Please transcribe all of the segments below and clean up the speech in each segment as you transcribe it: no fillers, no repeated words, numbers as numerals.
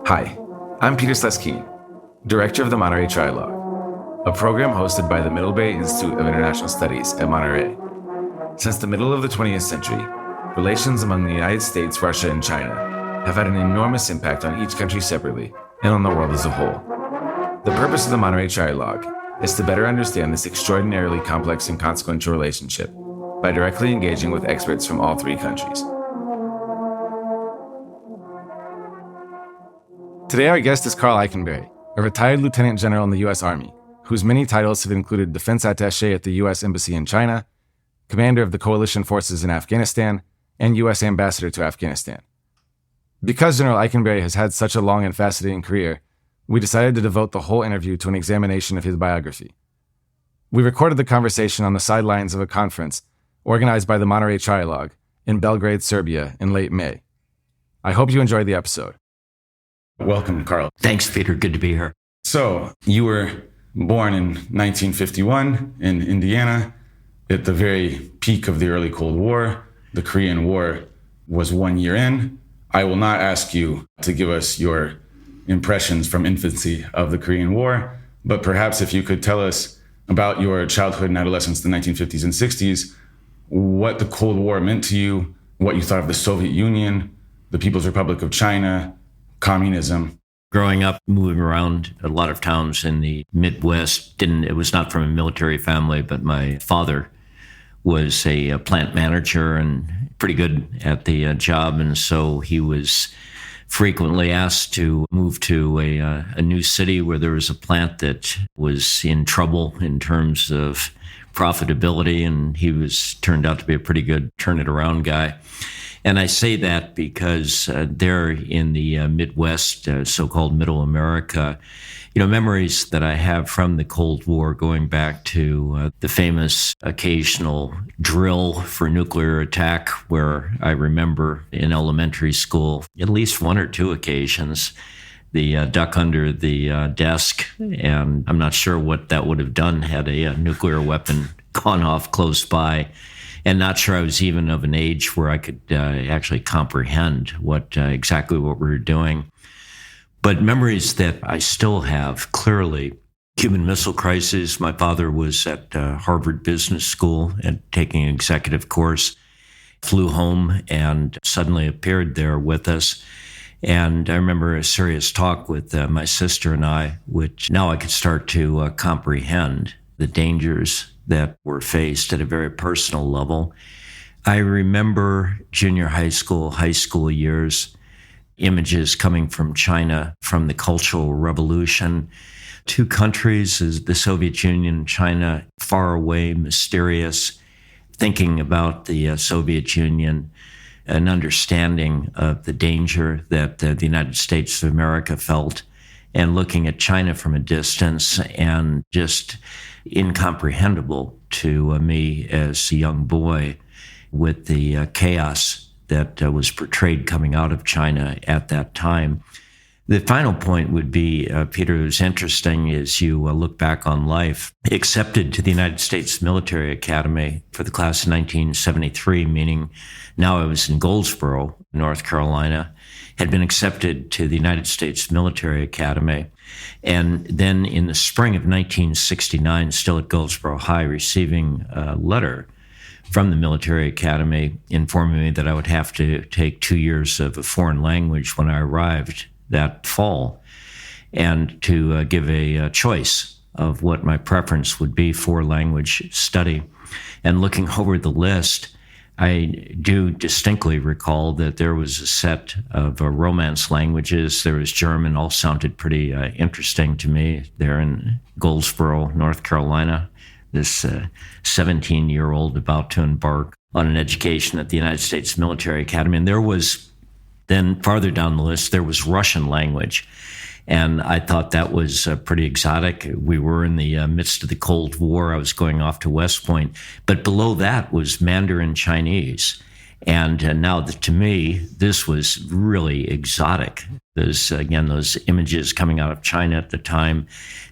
Hi, I'm Peter Sleskine, Director of the Monterey Trialogue, a program hosted by the Middlebury Institute of International Studies at Monterey. Since the middle of the 20th century, relations among the United States, Russia, and China have had an enormous impact on each country separately and on the world as a whole. The purpose of the Monterey Trialogue is to better understand this extraordinarily complex and consequential relationship by directly engaging with experts from all three countries. Today our guest is Karl Eikenberry, a retired lieutenant general in the U.S. Army, whose many titles have included defense attaché at the U.S. Embassy in China, commander of the coalition forces in Afghanistan, and U.S. ambassador to Afghanistan. Because General Eikenberry has had such a long and fascinating career, we decided to devote the whole interview to an examination of his biography. We recorded the conversation on the sidelines of a conference organized by the Monterey Trialogue in Belgrade, Serbia in late May. I hope you enjoyed the episode. Welcome, Karl. Thanks, Peter. Good to be here. So, you were born in 1951 in Indiana at the very peak of the early Cold War. The Korean War was 1 year in. I will not ask you to give us your impressions from infancy of the Korean War, but perhaps if you could tell us about your childhood and adolescence in the 1950s and 60s, what the Cold War meant to you, what you thought of the Soviet Union, the People's Republic of China, communism. Growing up, moving around a lot of towns in the Midwest, it was not from a military family, but my father was a plant manager and pretty good at the job. And so he was frequently asked to move to a new city where there was a plant that was in trouble in terms of profitability. And he turned out to be a pretty good turn it around guy. And I say that because there in the Midwest, so-called Middle America, memories that I have from the Cold War going back to the famous occasional drill for nuclear attack, where I remember in elementary school, at least one or two occasions, the duck under the desk. And I'm not sure what that would have done had a nuclear weapon gone off close by. And not sure I was even of an age where I could actually comprehend exactly what we were doing. But memories that I still have clearly: Cuban Missile Crisis. My father was at Harvard Business School and taking an executive course, flew home and suddenly appeared there with us. And I remember a serious talk with my sister and I, which now I could start to comprehend the dangers that were faced at a very personal level. I remember junior high school years, images coming from China, from the Cultural Revolution. Two countries, the Soviet Union, China, far away, mysterious, thinking about the Soviet Union, an understanding of the danger that the United States of America felt, and looking at China from a distance, and just incomprehensible to me as a young boy with the chaos that was portrayed coming out of China at that time. The final point would be, Peter, it was interesting as you look back on life, accepted to the United States Military Academy for the class of 1973, meaning now I was in Goldsboro, North Carolina, had been accepted to the United States Military Academy. And then in the spring of 1969, still at Goldsboro High, receiving a letter from the Military Academy informing me that I would have to take 2 years of a foreign language when I arrived that fall, and to give a choice of what my preference would be for language study. And looking over the list, I do distinctly recall that there was a set of Romance languages. There was German, all sounded pretty interesting to me there in Goldsboro, North Carolina. This 17-year-old about to embark on an education at the United States Military Academy. And there was, then farther down the list, there was Russian language. And I thought that was pretty exotic. We were in the midst of the Cold War. I was going off to West Point. But below that was Mandarin Chinese. And now, to me, this was really exotic. Those images coming out of China at the time.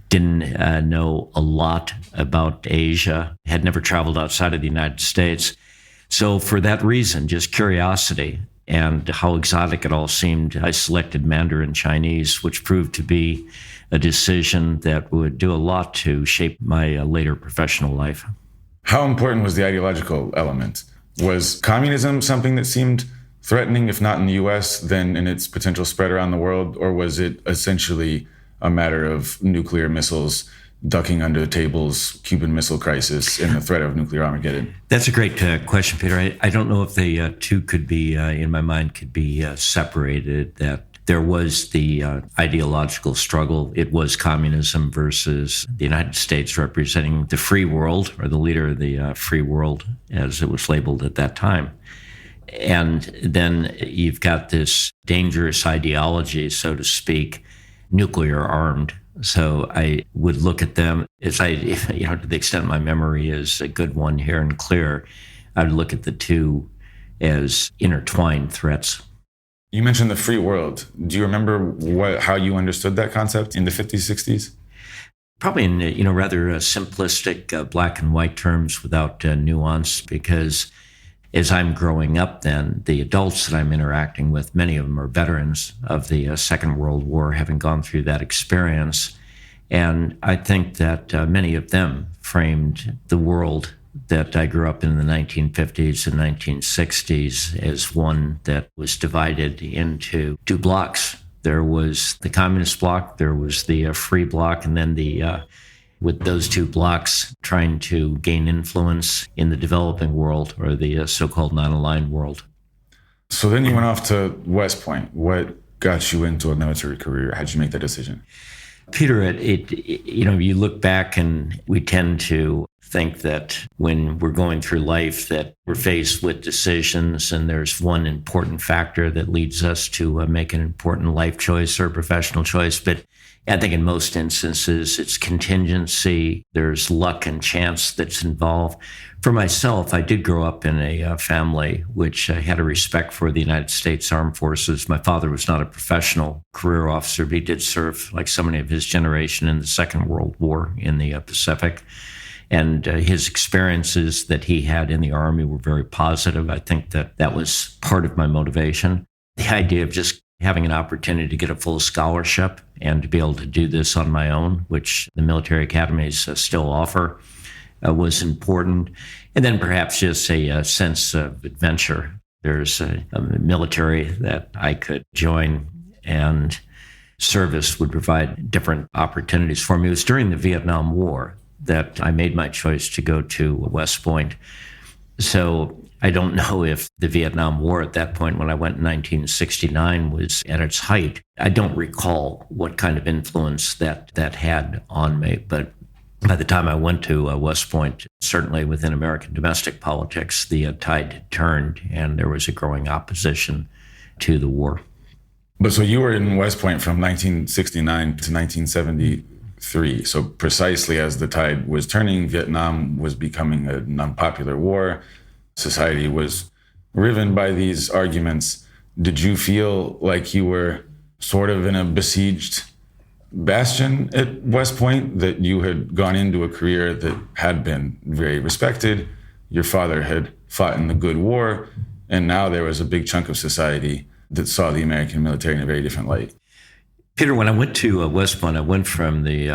Didn't know a lot about Asia. Had never traveled outside of the United States. So for that reason, just curiosity, and how exotic it all seemed, I selected Mandarin Chinese, which proved to be a decision that would do a lot to shape my later professional life. How important was the ideological element? Was communism something that seemed threatening, if not in the US, then in its potential spread around the world? Or was it essentially a matter of nuclear missiles ducking under tables, Cuban Missile Crisis, and the threat of nuclear Armageddon? That's a great question, Peter. I don't know if the two could be, in my mind, could be separated, that there was the ideological struggle. It was communism versus the United States representing the free world, or the leader of the free world, as it was labeled at that time. And then you've got this dangerous ideology, so to speak, nuclear armed. So I would look at them as to the extent my memory is a good one here and clear, I would look at the two as intertwined threats. You mentioned the free world. Do you remember how you understood that concept in the 50s, 60s? Probably in rather simplistic black and white terms without nuance, because as I'm growing up then, the adults that I'm interacting with, many of them are veterans of the Second World War, having gone through that experience. And I think that many of them framed the world that I grew up in the 1950s and 1960s as one that was divided into two blocks. There was the communist bloc, there was the free bloc, and then with those two blocks trying to gain influence in the developing world, or the so-called non-aligned world. So then you went off to West Point. What got you into a military career? How'd you make that decision? Peter, you look back and we tend to think that when we're going through life that we're faced with decisions and there's one important factor that leads us to make an important life choice or professional choice. But I think in most instances, it's contingency. There's luck and chance that's involved. For myself, I did grow up in a family which had a respect for the United States Armed Forces. My father was not a professional career officer, but he did serve, like so many of his generation, in the Second World War in the Pacific. And his experiences that he had in the Army were very positive. I think that was part of my motivation. The idea of just having an opportunity to get a full scholarship and to be able to do this on my own, which the military academies still offer, was important. And then perhaps just a sense of adventure. There's a military that I could join, and service would provide different opportunities for me. It was during the Vietnam War that I made my choice to go to West Point. So I don't know if the Vietnam War at that point, when I went in 1969, was at its height. I don't recall what kind of influence that had on me. But by the time I went to West Point, certainly within American domestic politics, the tide had turned and there was a growing opposition to the war. But so you were in West Point from 1969 to 1973. So precisely as the tide was turning, Vietnam was becoming an unpopular war. Society was riven by these arguments. Did you feel like you were sort of in a besieged bastion at West Point, that you had gone into a career that had been very respected? Your father had fought in the good war, and now there was a big chunk of society that saw the American military in a very different light. Peter, when I went to West Point, I went from the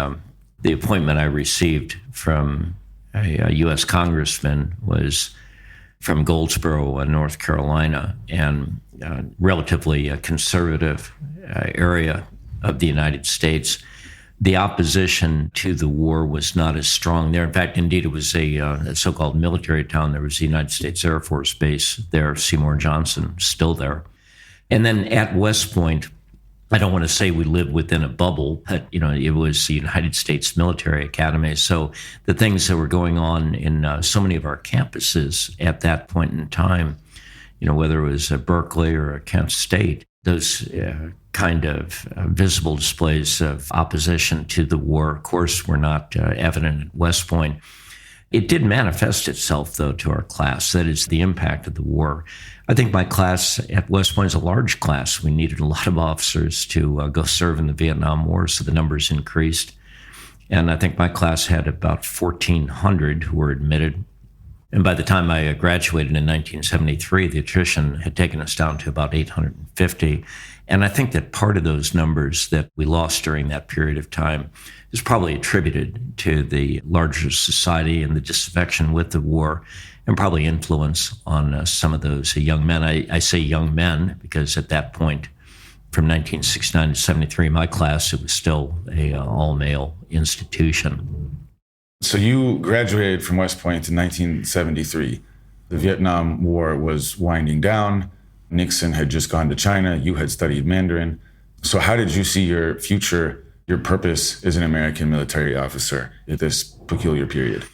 appointment I received from a U.S. congressman was from Goldsboro, North Carolina, and relatively conservative area of the United States. The opposition to the war was not as strong there. In fact, indeed, it was a so-called military town. There was the United States Air Force Base there, Seymour Johnson, still there. And then at West Point, I don't want to say we lived within a bubble, but it was the United States Military Academy. So the things that were going on in so many of our campuses at that point in time, whether it was Berkeley or Kent State, those kind of visible displays of opposition to the war, of course, were not evident at West Point. It did manifest itself, though, to our class. That is the impact of the war. I think my class at West Point is a large class. We needed a lot of officers to go serve in the Vietnam War, so the numbers increased. And I think my class had about 1,400 who were admitted. And by the time I graduated in 1973, the attrition had taken us down to about 850. And I think that part of those numbers that we lost during that period of time is probably attributed to the larger society and the disaffection with the war, and probably influence on some of those young men. I say young men because at that point, from 1969 to 73, my class, it was still a all-male institution. So you graduated from West Point in 1973. The Vietnam War was winding down. Nixon had just gone to China. You had studied Mandarin. So how did you see your future, your purpose as an American military officer at this peculiar period?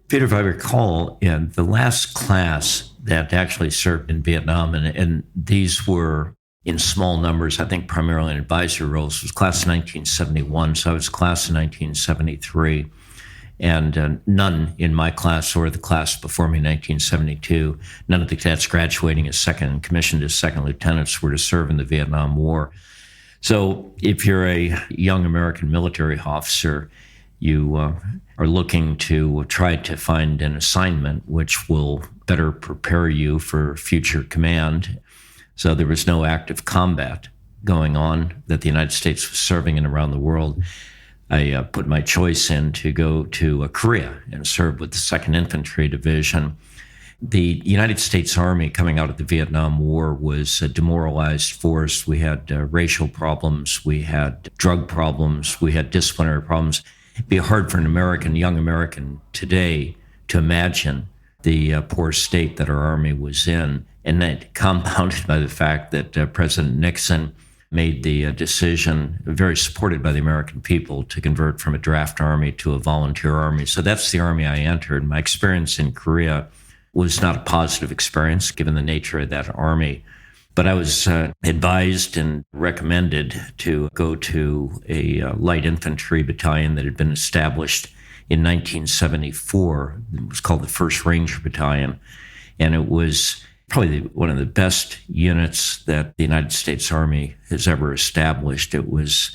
Peter, if I recall, in the last class that actually served in Vietnam, and these were in small numbers, I think primarily in advisory roles, was class of 1971. So I was class of 1973. And none in my class or the class before me in 1972, none of the cadets graduating as commissioned as second lieutenants were to serve in the Vietnam War. So if you're a young American military officer, you are looking to try to find an assignment which will better prepare you for future command. So there was no active combat going on that the United States was serving in around the world. I put my choice in to go to Korea and serve with the 2nd Infantry Division. The United States Army coming out of the Vietnam War was a demoralized force. We had racial problems, we had drug problems, we had disciplinary problems. It'd be hard for an young American today to imagine the poor state that our Army was in, and that compounded by the fact that President Nixon made the decision, very supported by the American people, to convert from a draft army to a volunteer army. So that's the army I entered. My experience in Korea was not a positive experience, given the nature of that army. But I was advised and recommended to go to a light infantry battalion that had been established in 1974. It was called the 1st Ranger Battalion. And it was probably one of the best units that the United States Army has ever established. It was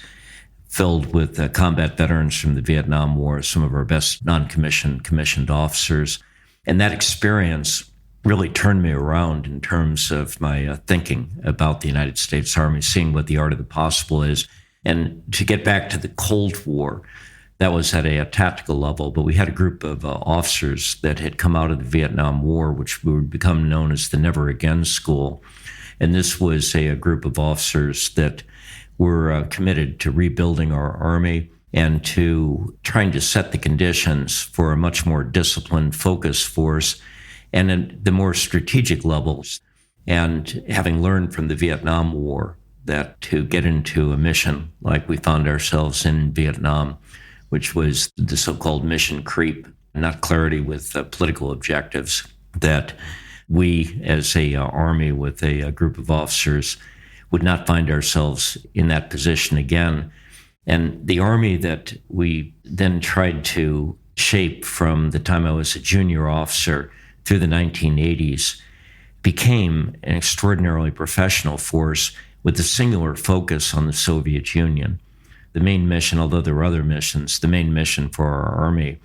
filled with combat veterans from the Vietnam War, some of our best non-commissioned, commissioned officers. And that experience really turned me around in terms of my thinking about the United States Army, seeing what the art of the possible is. And to get back to the Cold War, that was at a tactical level, but we had a group of officers that had come out of the Vietnam War, which would become known as the Never Again School. And this was a group of officers that were committed to rebuilding our Army and to trying to set the conditions for a much more disciplined, focused force, and at the more strategic levels. And having learned from the Vietnam War that to get into a mission like we found ourselves in Vietnam, which was the so-called mission creep, not clarity with political objectives, that we as a Army with a group of officers would not find ourselves in that position again. And the Army that we then tried to shape from the time I was a junior officer through the 1980s became an extraordinarily professional force with a singular focus on the Soviet Union. The main mission, although there were other missions, the main mission for our Army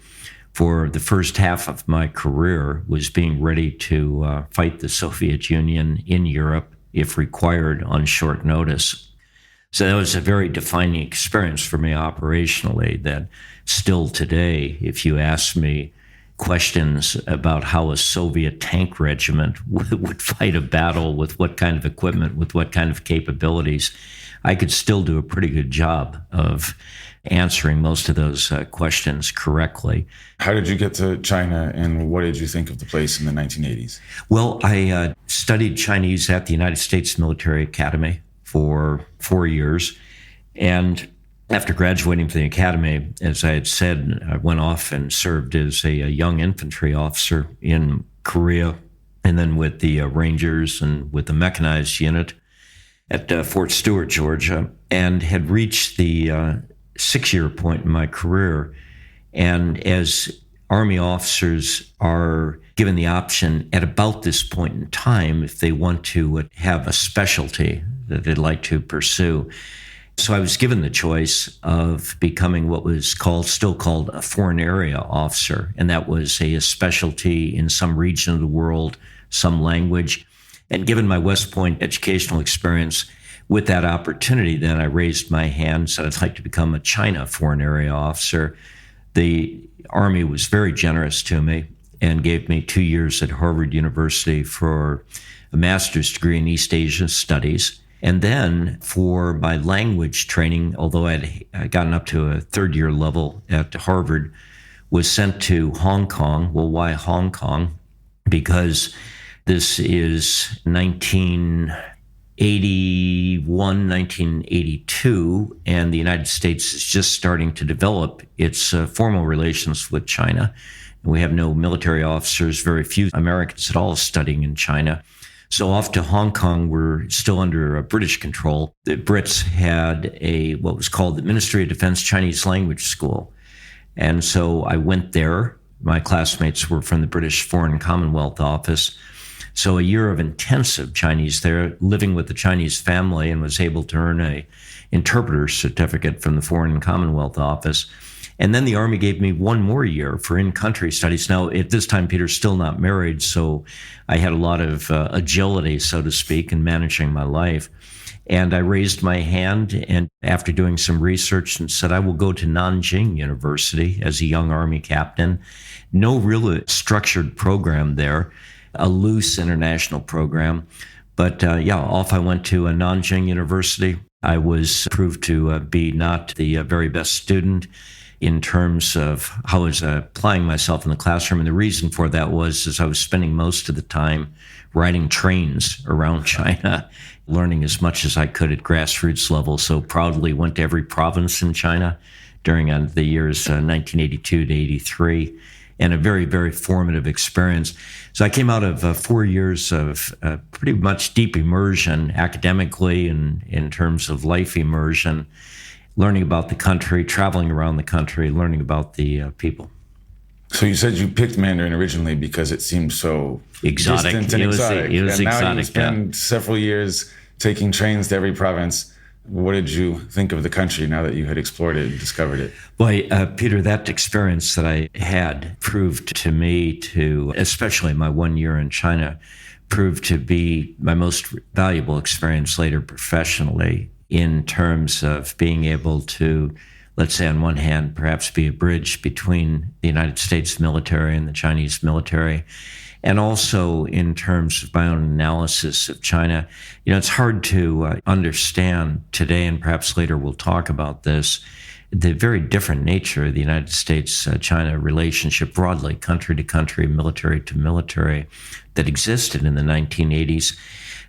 for the first half of my career was being ready to fight the Soviet Union in Europe, if required, on short notice. So that was a very defining experience for me operationally that still today, if you ask me questions about how a Soviet tank regiment would fight a battle with what kind of equipment, with what kind of capabilities, I could still do a pretty good job of answering most of those questions correctly. How did you get to China, and what did you think of the place in the 1980s? Well, I studied Chinese at the United States Military Academy for 4 years. And after graduating from the academy, as I had said, I went off and served as a young infantry officer in Korea, and then with the Rangers and with the mechanized unit at Fort Stewart, Georgia, and had reached the 6-year point in my career. And as Army officers are given the option at about this point in time, if they want to have a specialty that they'd like to pursue, So I was given the choice of becoming what was still called a foreign area officer. And that was a specialty in some region of the world, some language. And given my West Point educational experience, with that opportunity, then I raised my hand, said I'd like to become a China foreign area officer. The Army was very generous to me and gave me 2 years at Harvard University for a master's degree in East Asia Studies. And then for my language training, although I'd gotten up to a third-year level at Harvard, was sent to Hong Kong. Well, why Hong Kong? Because this is 1981, 1982, and the United States is just starting to develop its formal relations with China. We have no military officers, very few Americans at all studying in China. So off to Hong Kong, we're still under British control. The Brits had what was called the Ministry of Defense Chinese Language School. And so I went there. My classmates were from the British Foreign Commonwealth Office. So a year of intensive Chinese there, living with the Chinese family, and was able to earn a interpreter certificate from the Foreign Commonwealth Office. And then the Army gave me 1 more year for in-country studies. Now, at this time, Peter's still not married, so I had a lot of agility, so to speak, in managing my life. And I raised my hand, and after doing some research, and said, I will go to Nanjing University as a young Army captain. No real structured program there, a loose international program. But off I went to Nanjing University. I was proved to be not the very best student in terms of how I was applying myself in the classroom. And the reason for that was I was spending most of the time riding trains around China, learning as much as I could at grassroots level. So proudly went to every province in China during the years 1982 to 83, and a very, very formative experience. So I came out of 4 years of pretty much deep immersion academically and in terms of life immersion, learning about the country, traveling around the country, learning about the people. So you said you picked Mandarin originally because it seemed so exotic. distant and exotic. It was and exotic, now you spend several years taking trains to every province. What did you think of the country now that you had explored it and discovered it? Boy, Peter, that experience that I had proved to me especially my 1 year in China, proved to be my most valuable experience later professionally, in terms of being able to, let's say on one hand, perhaps be a bridge between the United States military and the Chinese military, and also in terms of my own analysis of China. It's hard to understand today, and perhaps later we'll talk about this, the very different nature of the United States-China relationship broadly, country to country, military to military, that existed in the 1980s.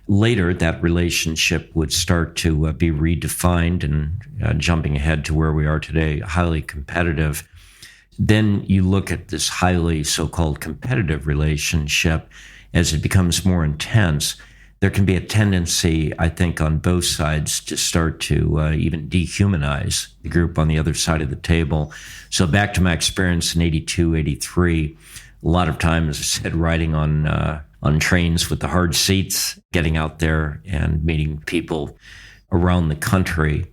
Later, that relationship would start to be redefined, and jumping ahead to where we are today, highly competitive. Then you look at this highly so-called competitive relationship as it becomes more intense. There can be a tendency, I think, on both sides to start to even dehumanize the group on the other side of the table. So back to my experience in 82, 83, a lot of time, as I said, riding on trains with the hard seats, getting out there and meeting people around the country.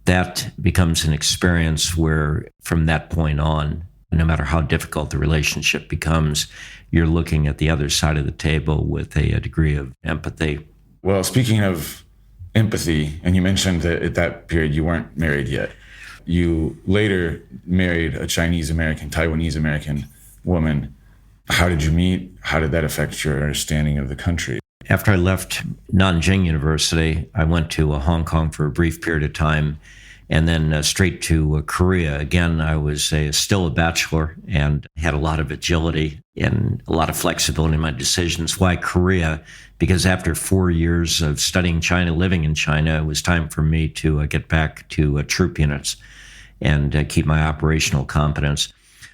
That becomes an experience where from that point on, no matter how difficult the relationship becomes, you're looking at the other side of the table with a degree of empathy. Well, speaking of empathy, and you mentioned that at that period you weren't married yet. You later married a Chinese-American, Taiwanese-American woman. How did you meet? How did that affect your understanding of the country? After I left Nanjing University, I went to Hong Kong for a brief period of time, and then straight to Korea. Again, I was still a bachelor and had a lot of agility and a lot of flexibility in my decisions. Why Korea? Because after 4 years of studying China, living in China, it was time for me to get back to troop units and keep my operational competence.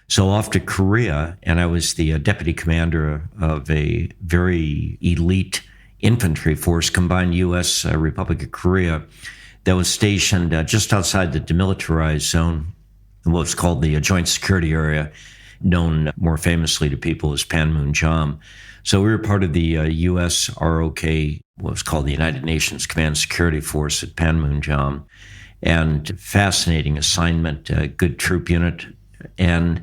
So off to Korea, and I was the deputy commander of a very elite infantry force, combined U.S. Republic of Korea, that was stationed just outside the demilitarized zone, what's called the Joint Security Area, known more famously to people as Panmunjom. So we were part of the U.S. ROK, what was called the United Nations Command Security Force at Panmunjom. and fascinating assignment, a good troop unit. And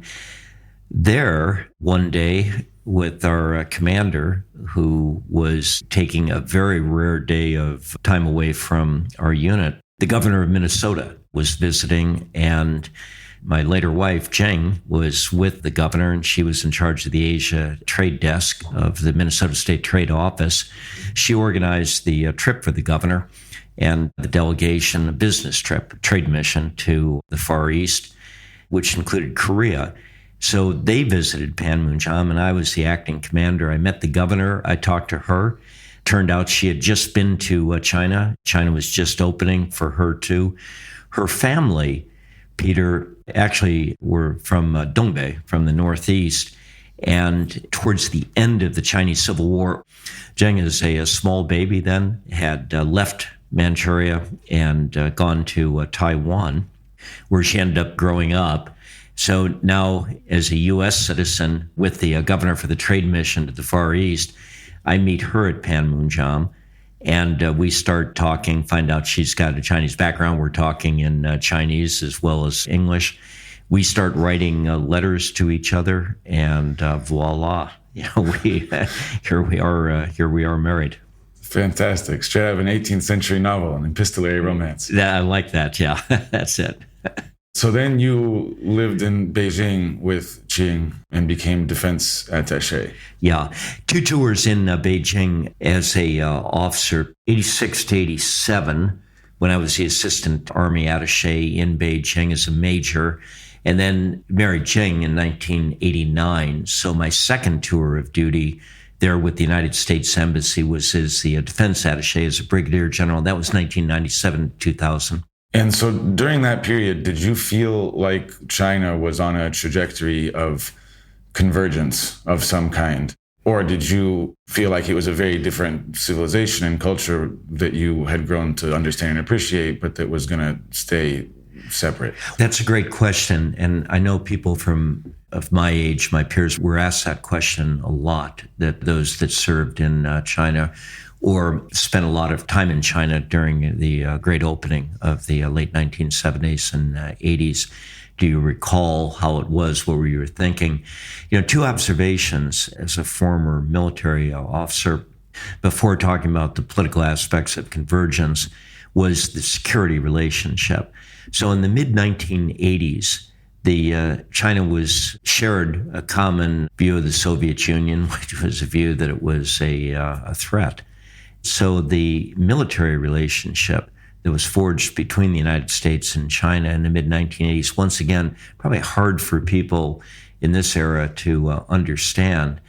there, one day, with our commander, who was taking a very rare day of time away from our unit, the governor of Minnesota was visiting, and my later wife, Jeng, was with the governor, and she was in charge of the Asia trade desk of the Minnesota State Trade Office. She organized the trip for the governor and the delegation, a business trip, trade mission to the Far East, which included Korea. So they visited Panmunjom, and I was the acting commander. I met the governor. I talked to her. Turned out she had just been to China. China was just opening for her too. Her family, Peter, actually were from Dongbei, from the Northeast. And towards the end of the Chinese Civil War, Jeng, as a small baby then, had left Manchuria and gone to Taiwan, where she ended up growing up. So now, as a U.S. citizen with the governor for the trade mission to the Far East, I meet her at Panmunjom, and we start talking, find out she's got a Chinese background. We're talking in Chinese as well as English. We start writing letters to each other, and voila, here we are married. Fantastic. Straight out of an 18th century novel, an epistolary romance. Yeah, I like that. Yeah, that's it. So then you lived in Beijing with Qing and became defense attaché. Yeah, 2 tours in Beijing as a officer, 86 to 87, when I was the assistant army attaché in Beijing as a major, and then married Qing in 1989. So my second tour of duty there with the United States Embassy was as the defense attaché, as a brigadier general. That was 1997, 2000. And so during that period, did you feel like China was on a trajectory of convergence of some kind? Or did you feel like it was a very different civilization and culture that you had grown to understand and appreciate, but that was going to stay separate? That's a great question. And I know people of my age, my peers, were asked that question a lot, that those that served in China or spent a lot of time in China during the great opening of the late 1970s and 80s. Do you recall how it was? What were you thinking? 2 observations as a former military officer before talking about the political aspects of convergence was the security relationship. So in the mid-1980s, China shared a common view of the Soviet Union, which was a view that it was a threat. So the military relationship that was forged between the United States and China in the mid-1980s, once again, probably hard for people in this era to understand,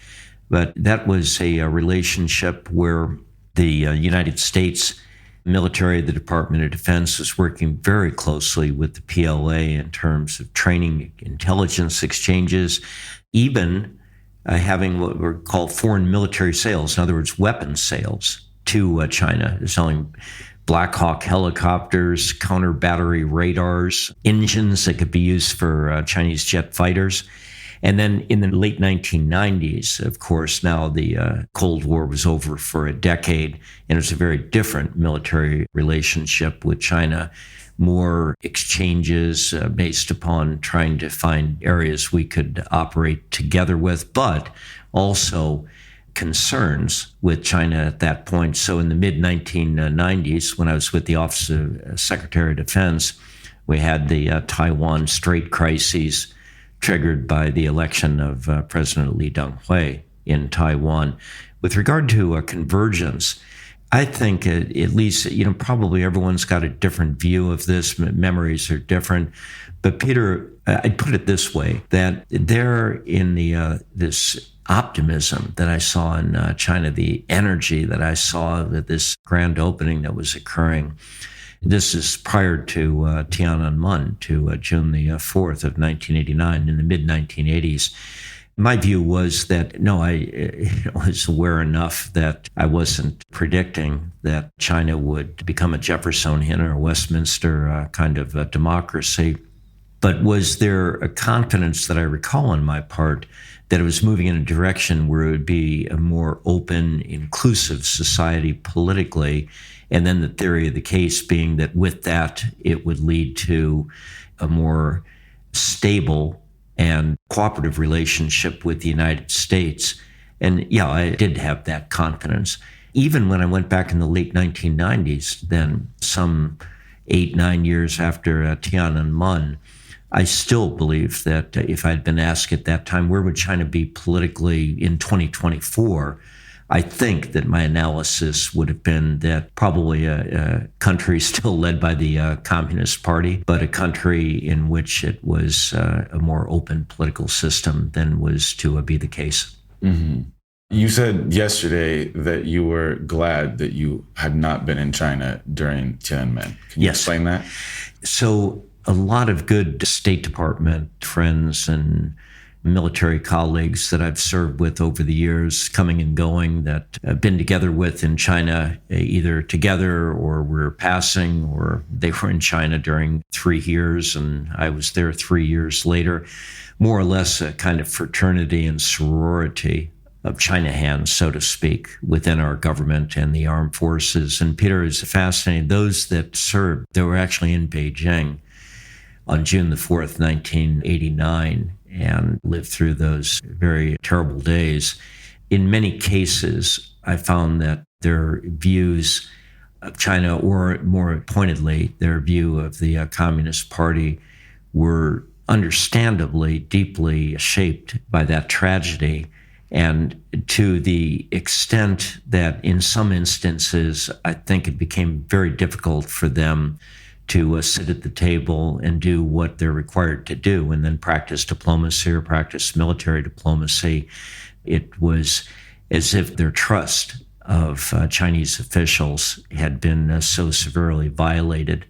but that was a relationship where the United States military, the Department of Defense, was working very closely with the PLA in terms of training, intelligence exchanges, even having what were called foreign military sales, in other words, weapons sales to China, selling Black Hawk helicopters, counter battery radars, engines that could be used for Chinese jet fighters. And then in the late 1990s, of course, now the Cold War was over for a decade, and it was a very different military relationship with China, more exchanges based upon trying to find areas we could operate together with, but also concerns with China at that point. So in the mid-1990s, when I was with the Office of Secretary of Defense, we had the Taiwan Strait crises triggered by the election of President Lee Teng-hui in Taiwan. With regard to convergence, I think at least, probably everyone's got a different view of this. Memories are different. But Peter, I'd put it this way, that there in this optimism that I saw in China, the energy that I saw at this grand opening that was occurring. This is prior to Tiananmen, to June the 4th of 1989, in the mid-1980s. My view was that, no, I was aware enough that I wasn't predicting that China would become a Jeffersonian or Westminster kind of democracy. But was there a confidence that I recall on my part that it was moving in a direction where it would be a more open, inclusive society politically, And then the theory of the case being that with that, it would lead to a more stable and cooperative relationship with the United States. And yeah, I did have that confidence. Even when I went back in the late 1990s, then some 8-9 years after Tiananmen, I still believe that if I'd been asked at that time, where would China be politically in 2024? I think that my analysis would have been that probably a country still led by the Communist Party, but a country in which it was a more open political system than was to be the case. Mm-hmm. You said yesterday that you were glad that you had not been in China during Tiananmen. Can you explain that? So a lot of good State Department friends and military colleagues that I've served with over the years, coming and going, that I've been together with in China, either together or we're passing, or they were in China during 3 years and I was there 3 years later. More or less a kind of fraternity and sorority of China hands, so to speak, within our government and the armed forces. And Peter, is fascinating. Those that served, they were actually in Beijing on June the 4th, 1989, and lived through those very terrible days. In many cases, I found that their views of China, or more pointedly, their view of the Communist Party, were understandably deeply shaped by that tragedy. And to the extent that in some instances, I think it became very difficult for them to sit at the table and do what they're required to do, and then practice diplomacy or practice military diplomacy. It was as if their trust of Chinese officials had been so severely violated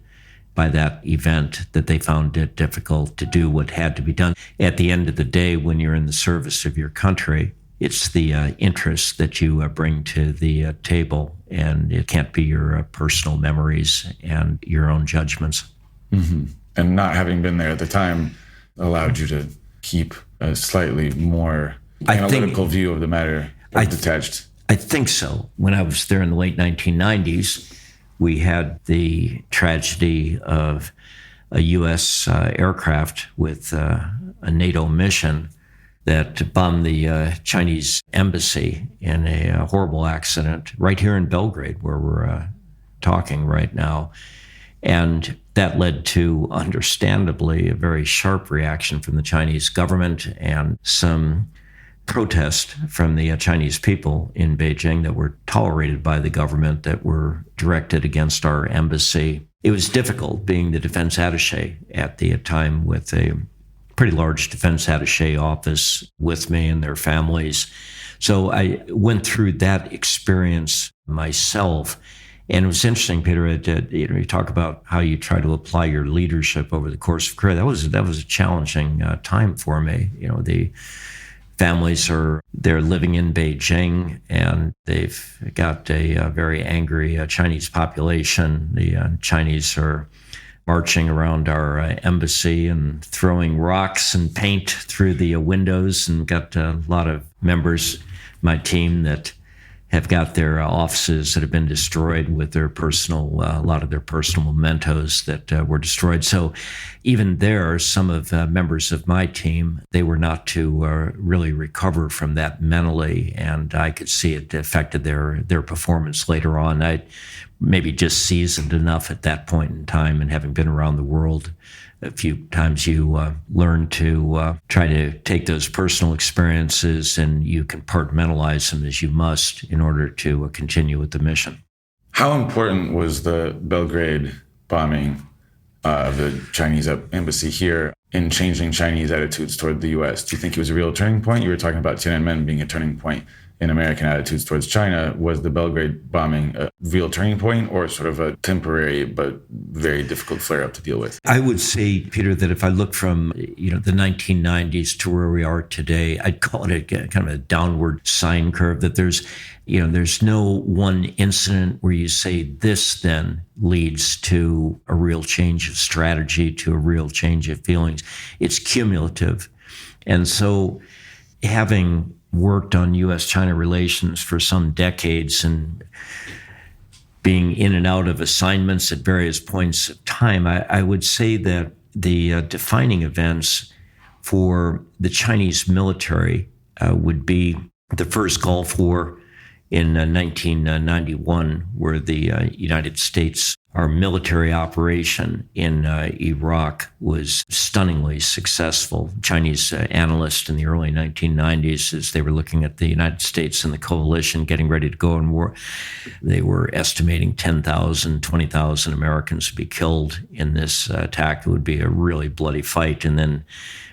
by that event that they found it difficult to do what had to be done. At the end of the day, when you're in the service of your country, it's the interests that you bring to the table, and it can't be your personal memories and your own judgments. Mm-hmm. And not having been there at the time allowed you to keep a slightly more analytical view of the matter, detached. I think so. When I was there in the late 1990s, we had the tragedy of a U.S. aircraft with a NATO mission that bombed the Chinese embassy in a horrible accident right here in Belgrade, where we're talking right now. And that led to, understandably, a very sharp reaction from the Chinese government and some protest from the Chinese people in Beijing that were tolerated by the government, that were directed against our embassy. It was difficult being the defense attaché at the time, with a pretty large defense attaché office with me and their families. So I went through that experience myself. And it was interesting, Peter, you talk about how you try to apply your leadership over the course of career. That was a challenging time for me. The families they're living in Beijing, and they've got a very angry Chinese population. The Chinese are marching around our embassy and throwing rocks and paint through the windows, and got a lot of members, my team, that have got their offices that have been destroyed with their a lot of their personal mementos that were destroyed. So even there, some of members of my team, they were not to really recover from that mentally, and I could see it affected their performance later on. I maybe just seasoned enough at that point in time, and having been around the world a few times, you learn to try to take those personal experiences and you compartmentalize them as you must in order to continue with the mission. How important was the Belgrade bombing of the Chinese embassy here in changing Chinese attitudes toward the U.S.? Do you think it was a real turning point? You were talking about Tiananmen being a turning point in American attitudes towards China. Was the Belgrade bombing a real turning point, or sort of a temporary but very difficult flare-up to deal with? I would say, Peter, that if I look from the 1990s to where we are today, I'd call it a kind of a downward sine curve, that there's no one incident where you say this then leads to a real change of strategy, to a real change of feelings. It's cumulative. And so having worked on U.S.-China relations for some decades and being in and out of assignments at various points of time, I would say that the defining events for the Chinese military would be the first Gulf War in 1991, where the United States, our military operation in Iraq was stunningly successful. Chinese analysts in the early 1990s, as they were looking at the United States and the coalition getting ready to go in war, they were estimating 10,000, 20,000 Americans would be killed in this attack. It would be a really bloody fight. And then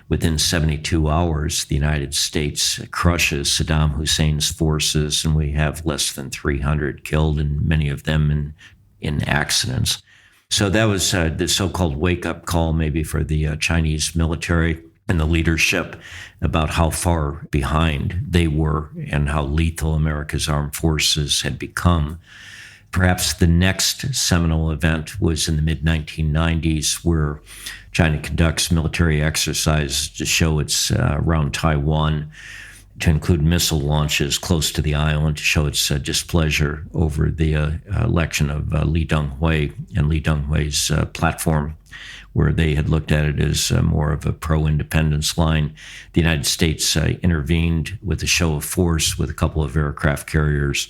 within 72 hours, the United States crushes Saddam Hussein's forces, and we have less than 300 killed, and many of them in accidents. So that was the so-called wake-up call maybe for the Chinese military and the leadership about how far behind they were and how lethal America's armed forces had become. Perhaps the next seminal event was in the mid-1990s, where China conducts military exercises to show it's around Taiwan, to include missile launches close to the island, to show its displeasure over the election of Lee Teng-hui and Lee Teng-hui's platform, where they had looked at it as more of a pro-independence line. The United States intervened with a show of force with a couple of aircraft carriers,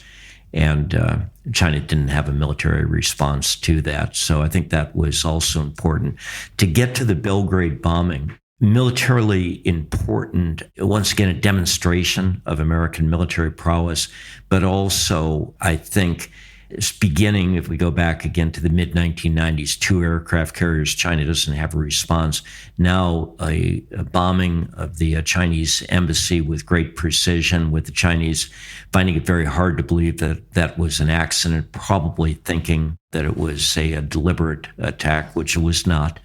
and China didn't have a military response to that. So I think that was also important. To get to the Belgrade bombing, militarily important, once again, a demonstration of American military prowess, but also, I think, it's beginning, if we go back again to the mid-1990s, 2 aircraft carriers, China doesn't have a response. Now a bombing of the Chinese embassy with great precision, with the Chinese finding it very hard to believe that that was an accident, probably thinking that it was a deliberate attack, which it was not.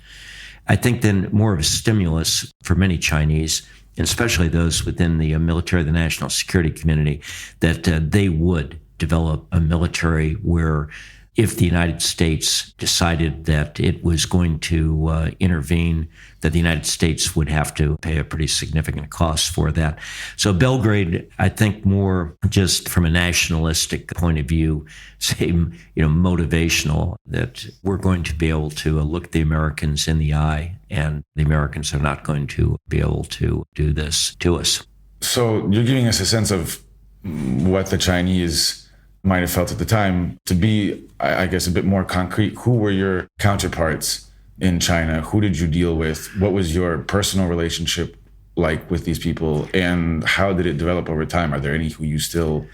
I think then more of a stimulus for many Chinese, and especially those within the military, the national security community, that they would develop a military where if the United States decided that it was going to intervene, that the United States would have to pay a pretty significant cost for that. So Belgrade, I think more just from a nationalistic point of view, say, motivational, that we're going to be able to look the Americans in the eye, and the Americans are not going to be able to do this to us. So you're giving us a sense of what the Chinese might have felt at the time. To be, I guess, a bit more concrete, who were your counterparts in China? Who did you deal with? What was your personal relationship like with these people? And how did it develop over time? Are there any who you still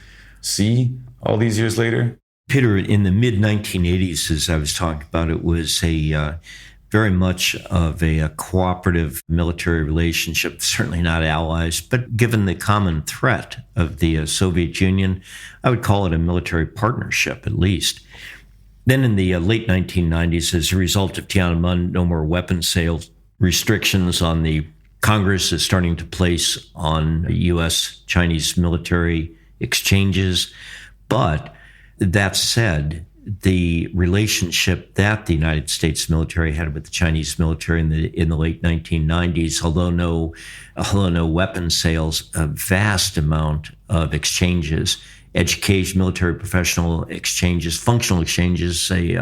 see all these years later? Peter, in the mid-1980s, as I was talking about, it was a very much of a cooperative military relationship, certainly not allies, but given the common threat of the Soviet Union, I would call it a military partnership at least. Then in the late 1990s, as a result of Tiananmen, no more weapons sales, restrictions on the Congress is starting to place on U.S.-Chinese military exchanges. But that said, the relationship that the United States military had with the Chinese military in the late 1990s, although no weapon sales, a vast amount of exchanges, education, military professional exchanges, functional exchanges, say,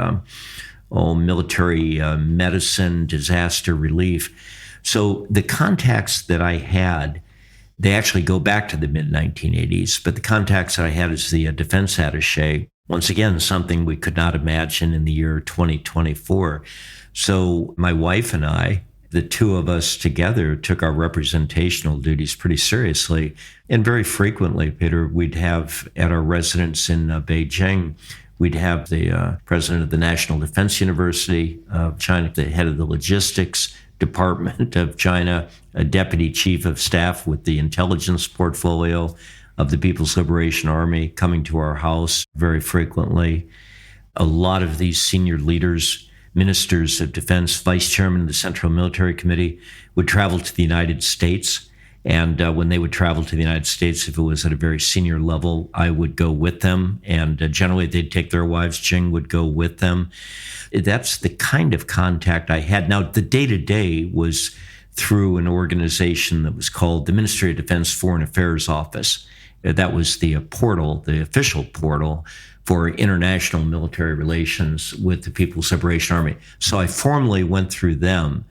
military medicine, disaster relief. So the contacts that I had, they actually go back to the mid-1980s, but the contacts that I had as the defense attaché, once again, something we could not imagine in the year 2024. So my wife and I, the two of us together, took our representational duties pretty seriously. And very frequently, Peter, we'd have at our residence in Beijing, we'd have the president of the National Defense University of China, the head of the logistics department of China, a deputy chief of staff with the intelligence portfolio of the People's Liberation Army coming to our house very frequently. A lot of these senior leaders, ministers of defense, vice chairman of the Central Military Committee, would travel to the United States. And when they would travel to the United States, if it was at a very senior level, I would go with them. And generally, they'd take their wives. Jing would go with them. That's the kind of contact I had. Now, the day-to-day was through an organization that was called the Ministry of Defense Foreign Affairs Office. That was the portal, the official portal for international military relations with the People's Liberation Army. So I formally went through them.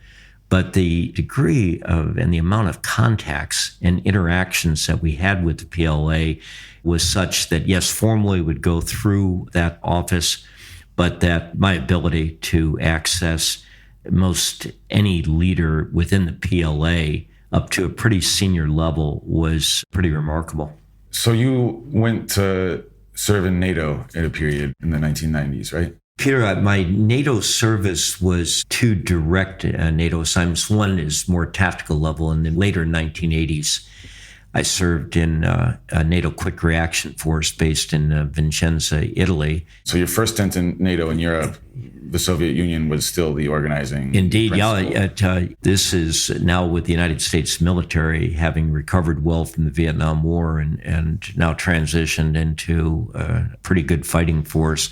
But the degree of and the amount of contacts and interactions that we had with the PLA was such that, yes, formally would go through that office, but that my ability to access most any leader within the PLA up to a pretty senior level was pretty remarkable. So you went to serve in NATO at a period in the 1990s, right? Peter, my NATO service was two direct NATO assignments. One is more tactical level. In the later 1980s, I served in a NATO Quick Reaction Force based in Vicenza, Italy. So your first stint in NATO in Europe, the Soviet Union was still the organizing Indeed, principle. yeah. This is now with the United States military having recovered well from the Vietnam War and now transitioned into a pretty good fighting force.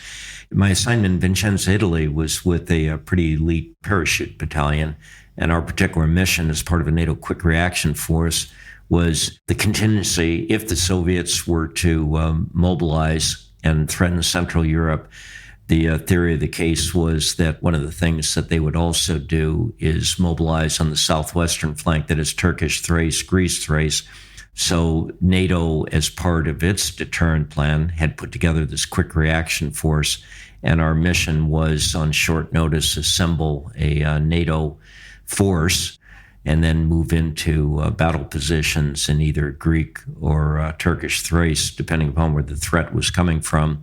My assignment in Vicenza, Italy was with a pretty elite parachute battalion, and our particular mission as part of a NATO Quick Reaction Force was the contingency if the Soviets were to mobilize and threaten Central Europe. The theory of the case was that one of the things that they would also do is mobilize on the southwestern flank, that is Turkish Thrace, Greece Thrace. So NATO, as part of its deterrent plan, had put together this quick reaction force, and our mission was on short notice assemble a NATO force and then move into battle positions in either Greek or Turkish Thrace, depending upon where the threat was coming from,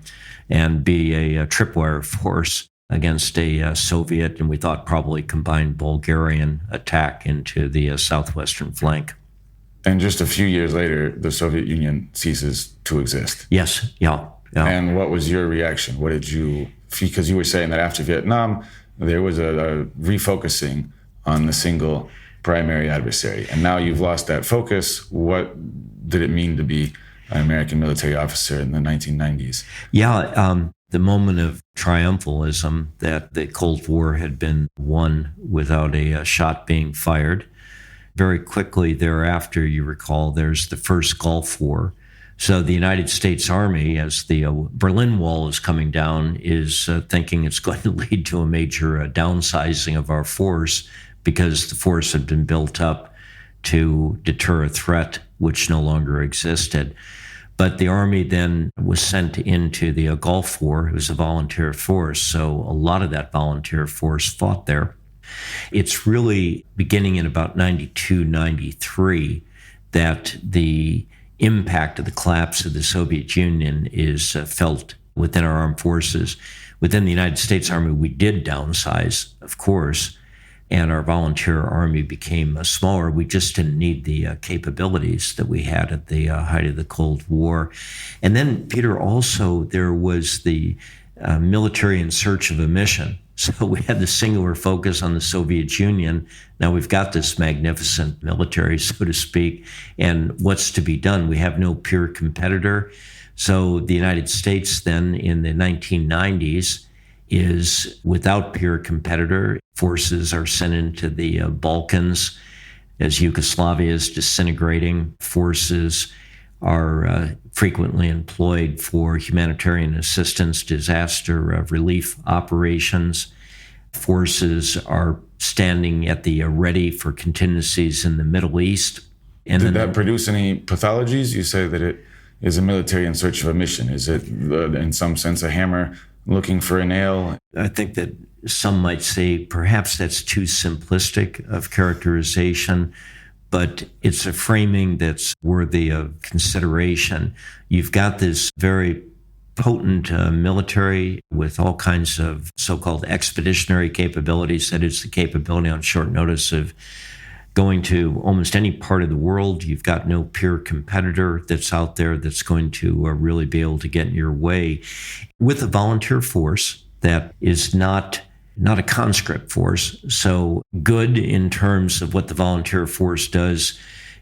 and be a tripwire force against a Soviet, and we thought probably combined Bulgarian attack into the southwestern flank. And just a few years later, the Soviet Union ceases to exist. Yes, yeah. And what was your reaction? What did you, because you were saying that after Vietnam, there was a refocusing on the single primary adversary. And now you've lost that focus. What did it mean to be an American military officer in the 1990s? Yeah, the moment of triumphalism that the Cold War had been won without a shot being fired. Very quickly thereafter, you recall, there's the first Gulf War. So the United States Army, as the Berlin Wall is coming down, is thinking it's going to lead to a major downsizing of our force, because the force had been built up to deter a threat which no longer existed. But the Army then was sent into the Gulf War. It was a volunteer force, so a lot of that volunteer force fought there. It's really beginning in about 92, 93 that the impact of the collapse of the Soviet Union is felt within our armed forces. Within the United States Army, we did downsize, of course, and our volunteer army became smaller. We just didn't need the capabilities that we had at the height of the Cold War. And then, Peter, also there was the military in search of a mission. So we had the singular focus on the Soviet Union. Now we've got this magnificent military, so to speak, and what's to be done? We have no peer competitor. So the United States then in the 1990s is without peer competitor. Forces are sent into the Balkans as Yugoslavia is disintegrating. Forces are frequently employed for humanitarian assistance, disaster relief operations. Forces are standing at the ready for contingencies in the Middle East. And did that produce any pathologies? You say that it is a military in search of a mission. Is it, in some sense, a hammer looking for a nail? I think that some might say perhaps that's too simplistic of characterization, but it's a framing that's worthy of consideration. You've got this very potent military with all kinds of so-called expeditionary capabilities. That is the capability on short notice of going to almost any part of the world. You've got no peer competitor that's out there that's going to really be able to get in your way. With a volunteer force that is not a conscript force, so good in terms of what the volunteer force does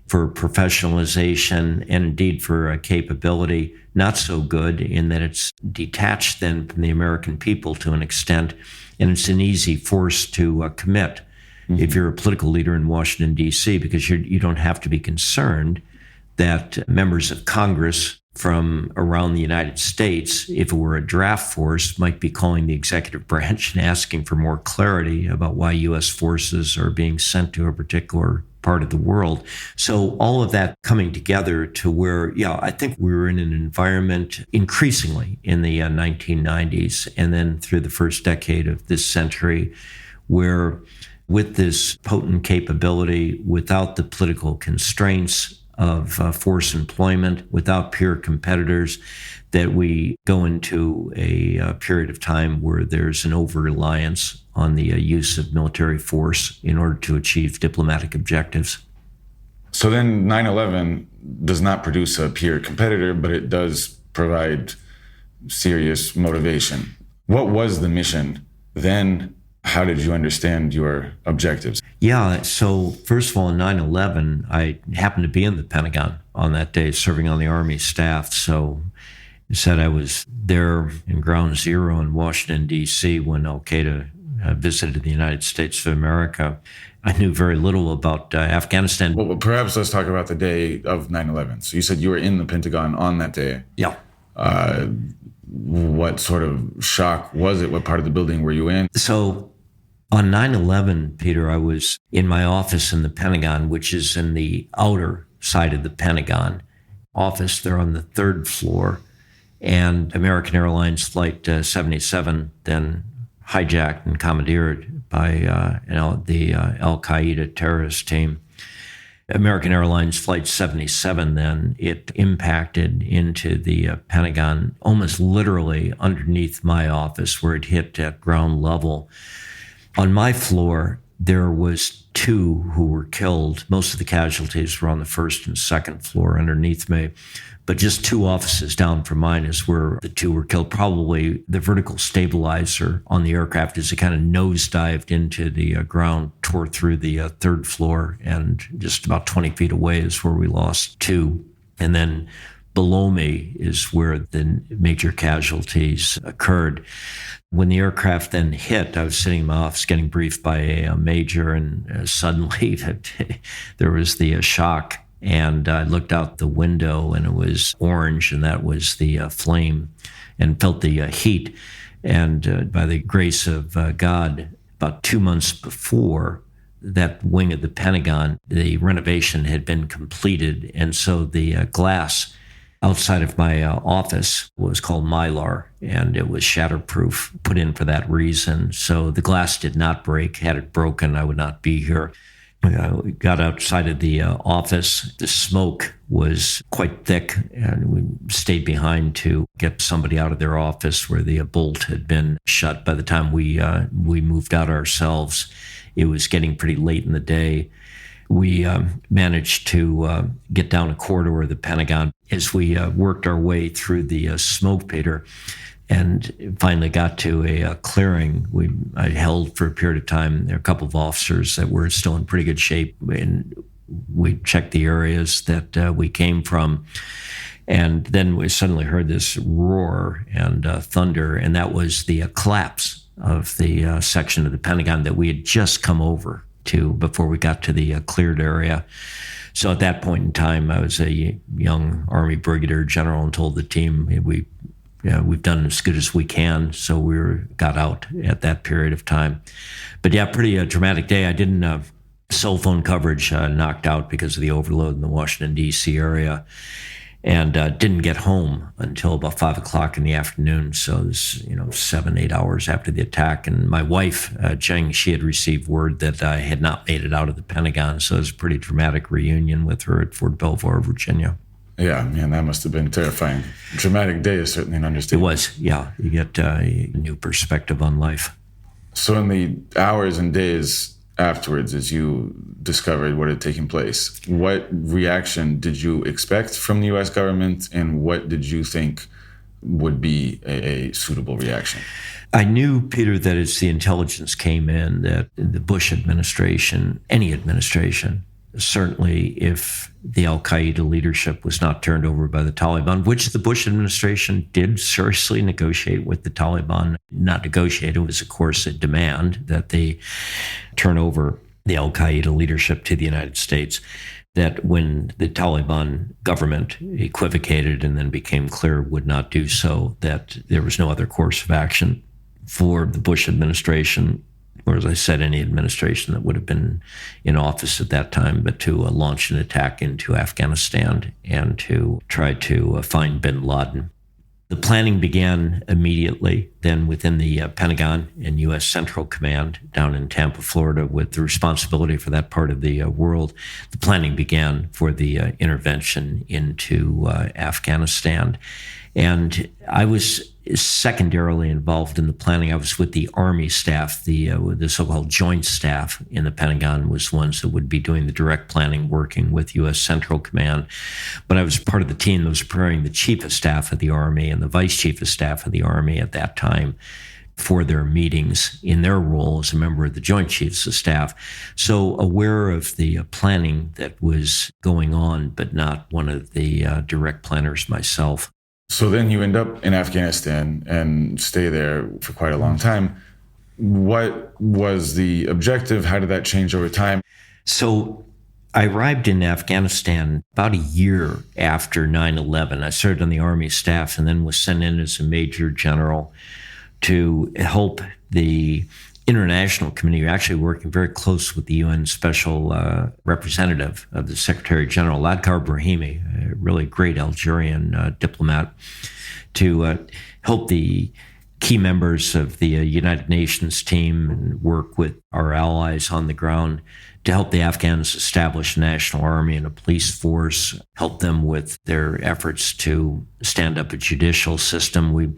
for professionalization and indeed for capability, not so good in that it's detached then from the American people to an extent, and it's an easy force to commit. Mm-hmm. If you're a political leader in Washington, D.C., because you don't have to be concerned that members of Congress from around the United States, if it were a draft force, might be calling the executive branch and asking for more clarity about why U.S. forces are being sent to a particular part of the world. So all of that coming together to where, I think we were in an environment increasingly in the 1990s and then through the first decade of this century, where with this potent capability, without the political constraints of force employment, without peer competitors, that we go into a period of time where there's an over-reliance on the use of military force in order to achieve diplomatic objectives. So then 9/11 does not produce a peer competitor, but it does provide serious motivation. What was the mission then? How did you understand your objectives? Yeah, so first of all, in 9/11, I happened to be in the Pentagon on that day, serving on the Army staff. So it said I was there in Ground Zero in Washington, D.C. when al-Qaeda visited the United States of America. I knew very little about Afghanistan. Well, perhaps let's talk about the day of 9/11. So you said you were in the Pentagon on that day. Yeah. What sort of shock was it? What part of the building were you in? So on 9/11, Peter, I was in my office in the Pentagon, which is in the outer side of the Pentagon office. They're on the third floor. And American Airlines Flight 77 then hijacked and commandeered by the Al-Qaeda terrorist team. American Airlines Flight 77 then, it impacted into the Pentagon almost literally underneath my office where it hit at ground level. On my floor, there was 2 who were killed. Most of the casualties were on the first and second floor underneath me. But just 2 offices down from mine is where the 2 were killed. Probably the vertical stabilizer on the aircraft as it kind of nosedived into the ground, tore through the third floor, and just about 20 feet away is where we lost 2. And then below me is where the major casualties occurred. When the aircraft then hit, I was sitting in my office getting briefed by a major, and suddenly there was the shock. And I looked out the window and it was orange, and that was the flame, and felt the heat. And by the grace of God, about 2 months before, that wing of the Pentagon, the renovation had been completed. And so the glass outside of my office was called Mylar, and it was shatterproof, put in for that reason. So the glass did not break. Had it broken, I would not be here. We got outside of the office. The smoke was quite thick, and we stayed behind to get somebody out of their office where the bolt had been shut. By the time we moved out ourselves, it was getting pretty late in the day. We managed to get down a corridor of the Pentagon as we worked our way through the smoke, Peter, and finally got to a clearing. I held for a period of time. There were a couple of officers that were still in pretty good shape, and we checked the areas that we came from. And then we suddenly heard this roar and thunder, and that was the collapse of the section of the Pentagon that we had just come over to before we got to the cleared area. So at that point in time, I was a young Army brigadier general and told the team, we've done as good as we can. So we got out at that period of time. But yeah, pretty dramatic day. I didn't, cell phone coverage knocked out because of the overload in the Washington, D.C. area, and didn't get home until about 5 o'clock in the afternoon. So it was, 7-8 hours after the attack. And my wife, Jeng, she had received word that I had not made it out of the Pentagon. So it was a pretty dramatic reunion with her at Fort Belvoir, Virginia. Yeah, man, that must have been terrifying. Dramatic day is certainly an understatement. It was, yeah. You get a new perspective on life. So in the hours and days afterwards, as you discovered what had taken place, what reaction did you expect from the U.S. government, and what did you think would be a suitable reaction? I knew, Peter, that as the intelligence came in, that the Bush administration, any administration, certainly if the Al-Qaeda leadership was not turned over by the Taliban, which the Bush administration did seriously negotiate with the Taliban. Not negotiate, it was, of course, a demand that they turn over the Al-Qaeda leadership to the United States. that when the Taliban government equivocated and then became clear would not do so, that there was no other course of action for the Bush administration, or as I said, any administration that would have been in office at that time, but to launch an attack into Afghanistan and to try to find bin Laden. The planning began immediately then within the Pentagon and U.S. Central Command down in Tampa, Florida, with the responsibility for that part of the world. The planning began for the intervention into Afghanistan. And I was secondarily involved in the planning. I was with the Army staff, the so-called Joint Staff in the Pentagon was ones that would be doing the direct planning, working with U.S. Central Command. But I was part of the team that was preparing the Chief of Staff of the Army and the Vice Chief of Staff of the Army at that time for their meetings in their role as a member of the Joint Chiefs of Staff. So aware of the planning that was going on, but not one of the direct planners myself. So then you end up in Afghanistan and stay there for quite a long time. What was the objective? How did that change over time? So I arrived in Afghanistan about a year after 9/11. I served on the Army staff and then was sent in as a major general to help the international community, actually working very close with the UN Special Representative of the Secretary General, Ladkar Brahimi, a really great Algerian diplomat, to help the key members of the United Nations team and work with our allies on the ground to help the Afghans establish a national army and a police force, help them with their efforts to stand up a judicial system.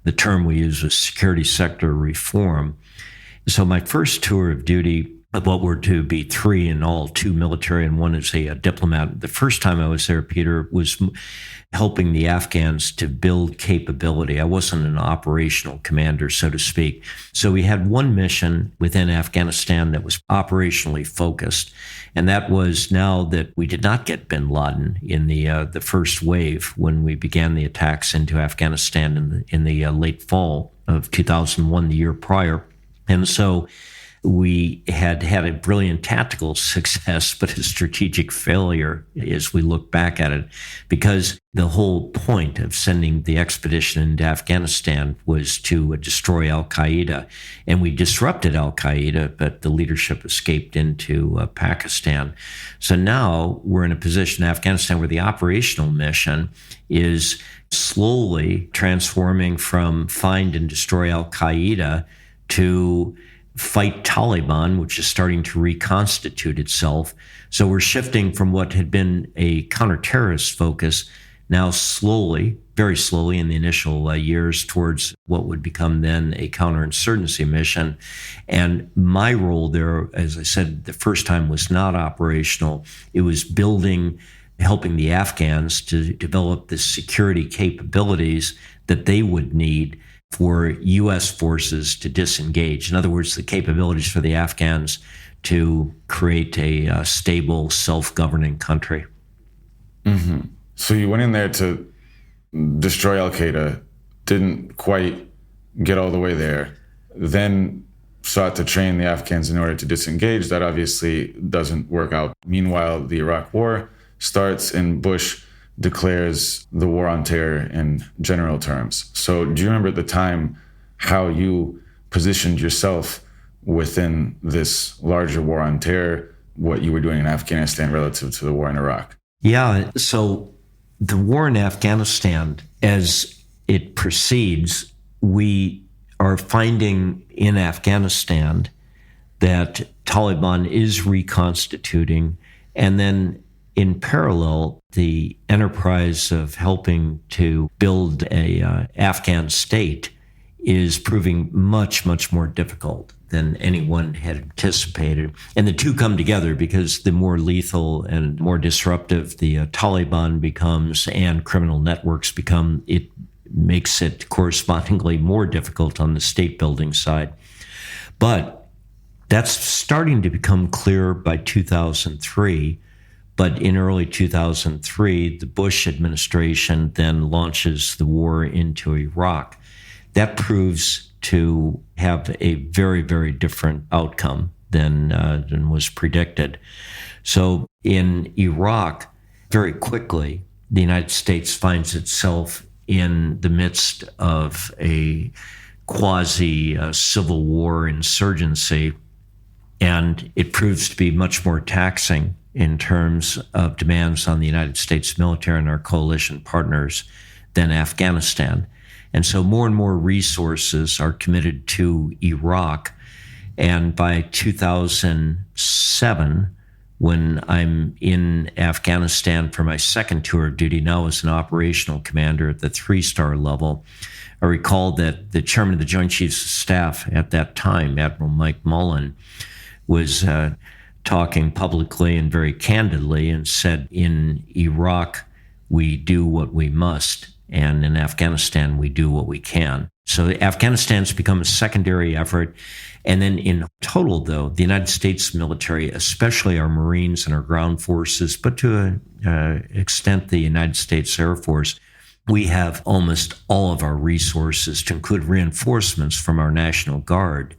The term we used was security sector reform. So my first tour of duty, of what were to be three in all, two military and one as a diplomat. The first time I was there, Peter, was helping the Afghans to build capability. I wasn't an operational commander, so to speak. So we had one mission within Afghanistan that was operationally focused. And that was, now that we did not get bin Laden in the first wave when we began the attacks into Afghanistan in the late fall of 2001, the year prior. And so we had a brilliant tactical success, but a strategic failure as we look back at it, because the whole point of sending the expedition into Afghanistan was to destroy al-Qaeda. And we disrupted al-Qaeda, but the leadership escaped into Pakistan. So now we're in a position in Afghanistan where the operational mission is slowly transforming from find and destroy al-Qaeda to fight Taliban, which is starting to reconstitute itself. So we're shifting from what had been a counter-terrorist focus now slowly, very slowly in the initial years, towards what would become then a counterinsurgency mission. And my role there, as I said, the first time was not operational. It was helping the Afghans to develop the security capabilities that they would need for U.S. forces to disengage. In other words, the capabilities for the Afghans to create a stable, self-governing country. Mm-hmm. So you went in there to destroy al-Qaeda, didn't quite get all the way there, then sought to train the Afghans in order to disengage. That obviously doesn't work out. Meanwhile, the Iraq War starts and Bush declares the war on terror in general terms. So do you remember at the time how you positioned yourself within this larger war on terror, what you were doing in Afghanistan relative to the war in Iraq? Yeah, so the war in Afghanistan, as it proceeds, we are finding in Afghanistan that Taliban is reconstituting, and then in parallel, the enterprise of helping to build a Afghan state is proving much, much more difficult than anyone had anticipated. And the two come together because the more lethal and more disruptive the Taliban becomes and criminal networks become, it makes it correspondingly more difficult on the state building side. But that's starting to become clear by 2003. But in early 2003, the Bush administration then launches the war into Iraq. That proves to have a very, very different outcome than was predicted. So in Iraq, very quickly, the United States finds itself in the midst of a quasi-civil war insurgency, and it proves to be much more taxing in terms of demands on the United States military and our coalition partners than Afghanistan. And so more and more resources are committed to Iraq. And by 2007, when I'm in Afghanistan for my second tour of duty, now as an operational commander at the 3-star level, I recall that the chairman of the Joint Chiefs of Staff at that time, Admiral Mike Mullen, was talking publicly and very candidly and said, in Iraq, we do what we must, and in Afghanistan, we do what we can. So Afghanistan's become a secondary effort. And then in total, though, the United States military, especially our Marines and our ground forces, but to an extent the United States Air Force, we have almost all of our resources, to include reinforcements from our National Guard,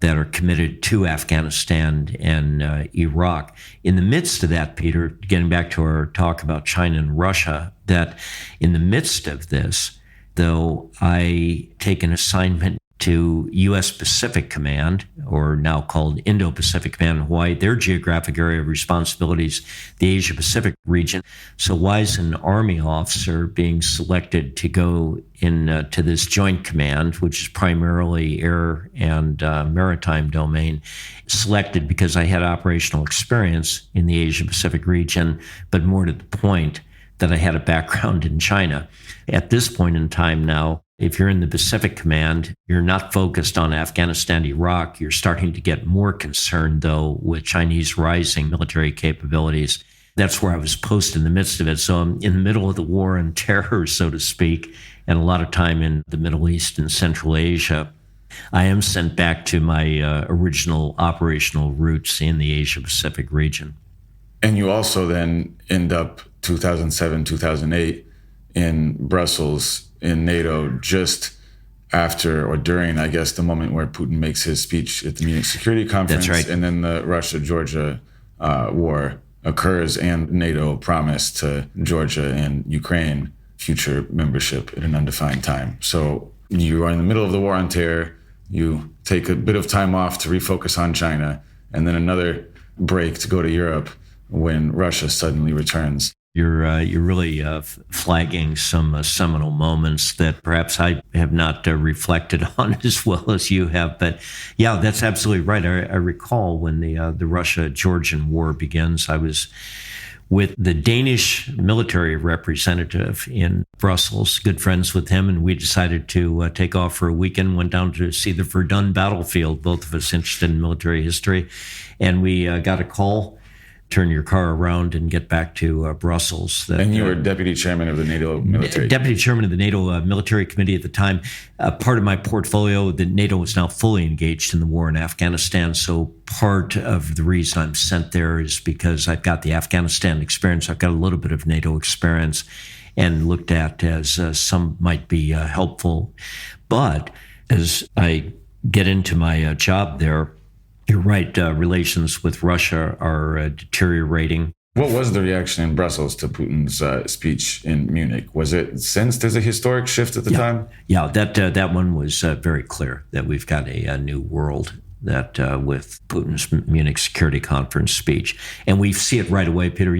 that are committed to Afghanistan and Iraq. In the midst of that, Peter, getting back to our talk about China and Russia, that in the midst of this, though, I take an assignment to U.S. Pacific Command, or now called Indo-Pacific Command in Hawaii, their geographic area of responsibilities, the Asia-Pacific region. So why is an Army officer being selected to go in to this joint command, which is primarily air and maritime domain, selected because I had operational experience in the Asia-Pacific region, but more to the point, that I had a background in China. At this point in time now, if you're in the Pacific Command, you're not focused on Afghanistan, Iraq. You're starting to get more concerned, though, with Chinese rising military capabilities. That's where I was posted in the midst of it. So I'm in the middle of the war on terror, so to speak, and a lot of time in the Middle East and Central Asia. I am sent back to my original operational roots in the Asia-Pacific region. And you also then end up 2007, 2008 in Brussels in NATO, just after or during, I guess, the moment where Putin makes his speech at the Munich Security Conference. That's right. And then the Russia-Georgia war occurs, and NATO promised to Georgia and Ukraine future membership at an undefined time. So you are in the middle of the war on terror. You take a bit of time off to refocus on China, and then another break to go to Europe when Russia suddenly returns. You're really flagging some seminal moments that perhaps I have not reflected on as well as you have. But yeah, that's absolutely right. I recall when the Russia-Georgian war begins, I was with the Danish military representative in Brussels, good friends with him, and we decided to take off for a weekend, went down to see the Verdun battlefield, both of us interested in military history. And we got a call, turn your car around and get back to Brussels. And you were deputy chairman of the NATO military. Deputy chairman of the NATO military committee at the time. Part of my portfolio, that NATO was now fully engaged in the war in Afghanistan. So part of the reason I'm sent there is because I've got the Afghanistan experience. I've got a little bit of NATO experience and looked at as some might be helpful. But as I get into my job there, you're right, relations with Russia are deteriorating. What was the reaction in Brussels to Putin's speech in Munich? Was it sensed as a historic shift at the time? Yeah, that one was very clear, that we've got a new world that with Putin's Munich Security Conference speech. And we see it right away, Peter.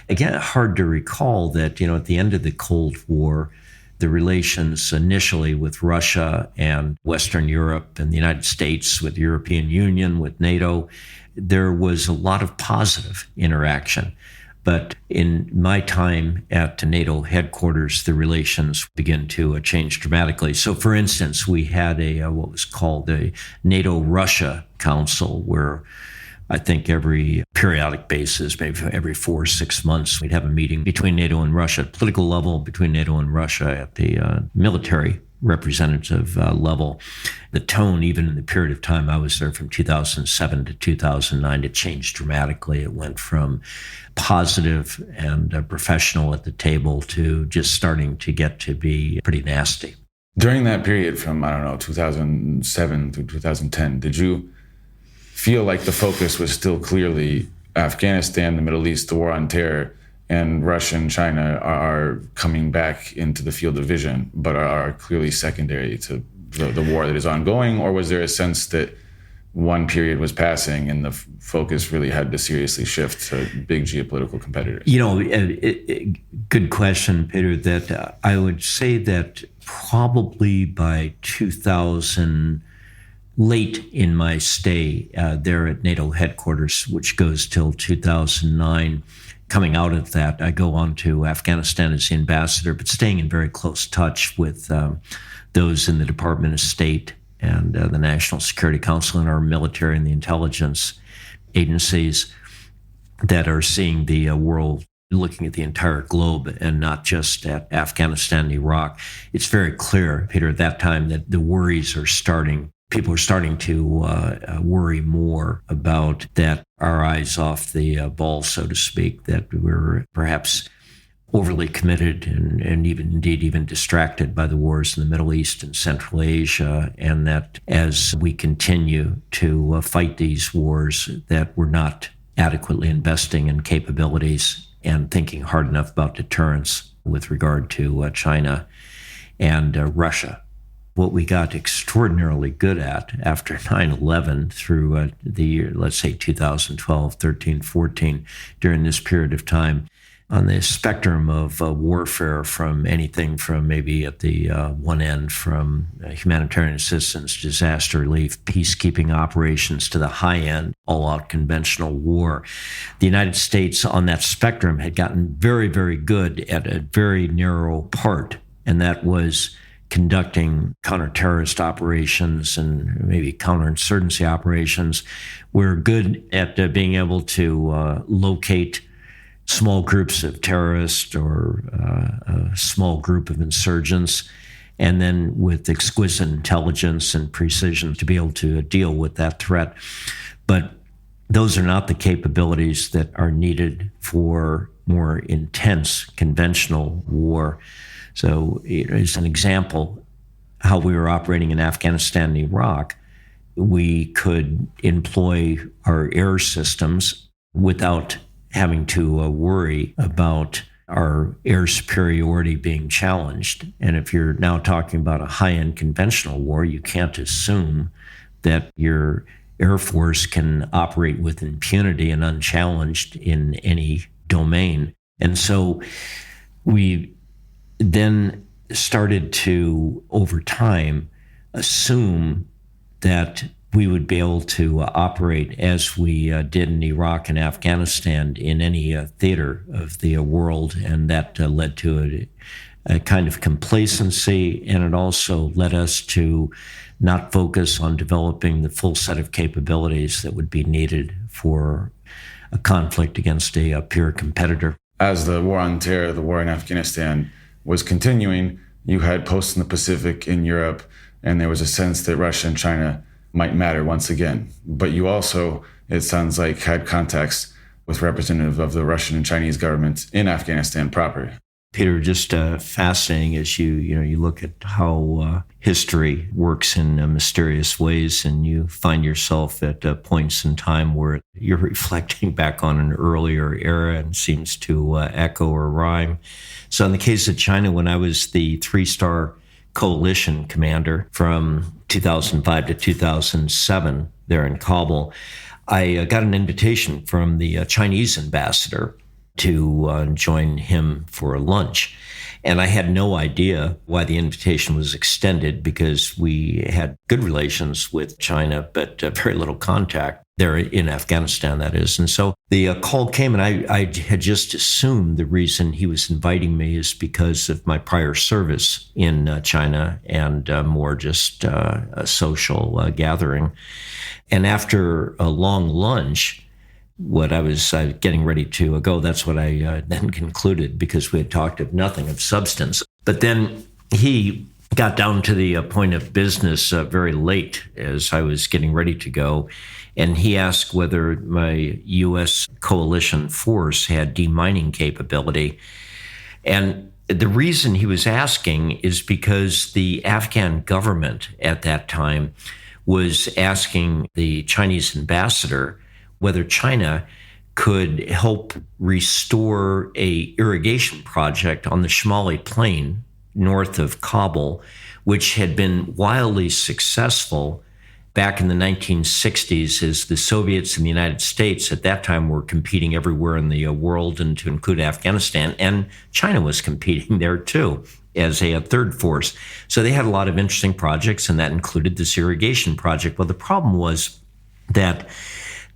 Again, hard to recall that, at the end of the Cold War, the relations initially with Russia and Western Europe and the United States, with the European Union, with NATO, there was a lot of positive interaction. But in my time at NATO headquarters, the relations begin to change dramatically. So, for instance, we had what was called a NATO-Russia Council, where I think every periodic basis, maybe every 4 or 6 months, we'd have a meeting between NATO and Russia at political level, between NATO and Russia at the military representative level. The tone, even in the period of time I was there from 2007 to 2009, it changed dramatically. It went from positive and professional at the table to just starting to get to be pretty nasty. During that period from, 2007 through 2010, did you feel like the focus was still clearly Afghanistan, the Middle East, the war on terror, and Russia and China are coming back into the field of vision, but are clearly secondary to the war that is ongoing? Or was there a sense that one period was passing and the focus really had to seriously shift to big geopolitical competitors? Good question, Peter, that I would say that probably by 2000, late in my stay there at NATO headquarters, which goes till 2009, coming out of that, I go on to Afghanistan as the ambassador, but staying in very close touch with those in the Department of State and the National Security Council and our military and the intelligence agencies that are seeing the world, looking at the entire globe and not just at Afghanistan and Iraq. It's very clear, Peter, at that time that the worries are starting. People are starting to worry more about that, our eyes off the ball, so to speak, that we're perhaps overly committed and even distracted by the wars in the Middle East and Central Asia, and that as we continue to fight these wars, that we're not adequately investing in capabilities and thinking hard enough about deterrence with regard to China and Russia. What we got extraordinarily good at after 9/11 through the year, let's say 2012, 13, 14, during this period of time, on the spectrum of warfare, from anything from maybe at the one end from humanitarian assistance, disaster relief, peacekeeping operations, to the high end, all-out conventional war. The United States on that spectrum had gotten very, very good at a very narrow part, and that was conducting counter-terrorist operations and maybe counterinsurgency operations. We're good at being able to locate small groups of terrorists or a small group of insurgents, and then with exquisite intelligence and precision to be able to deal with that threat. But those are not the capabilities that are needed for more intense conventional war. So as an example, how we were operating in Afghanistan and Iraq, we could employ our air systems without having to worry about our air superiority being challenged. And if you're now talking about a high-end conventional war, you can't assume that your Air Force can operate with impunity and unchallenged in any domain. And so we then started to, over time, assume that we would be able to operate as we did in Iraq and Afghanistan in any theater of the world. And that led to a kind of complacency, and it also led us to not focus on developing the full set of capabilities that would be needed for a conflict against a peer competitor. As the war on terror, the war in Afghanistan was continuing, you had posts in the Pacific, in Europe, and there was a sense that Russia and China might matter once again. But you also, it sounds like, had contacts with representatives of the Russian and Chinese governments in Afghanistan proper. Peter, just fascinating as you look at how history works in mysterious ways, and you find yourself at points in time where you're reflecting back on an earlier era and seems to echo or rhyme. So in the case of China, when I was the 3-star coalition commander from 2005 to 2007 there in Kabul, I got an invitation from the Chinese ambassador to join him for a lunch. And I had no idea why the invitation was extended, because we had good relations with China, but very little contact there in Afghanistan, that is. And so the call came, and I had just assumed the reason he was inviting me is because of my prior service in China and more just a social gathering. And after a long lunch, what I was getting ready to go, that's what I then concluded, because we had talked of nothing of substance. But then he got down to the point of business very late as I was getting ready to go. And he asked whether my U.S. coalition force had demining capability. And the reason he was asking is because the Afghan government at that time was asking the Chinese ambassador whether China could help restore a irrigation project on the Shimali Plain north of Kabul, which had been wildly successful back in the 1960s as the Soviets and the United States at that time were competing everywhere in the world, and to include Afghanistan, and China was competing there too as a third force. So they had a lot of interesting projects, and that included this irrigation project. Well, the problem was that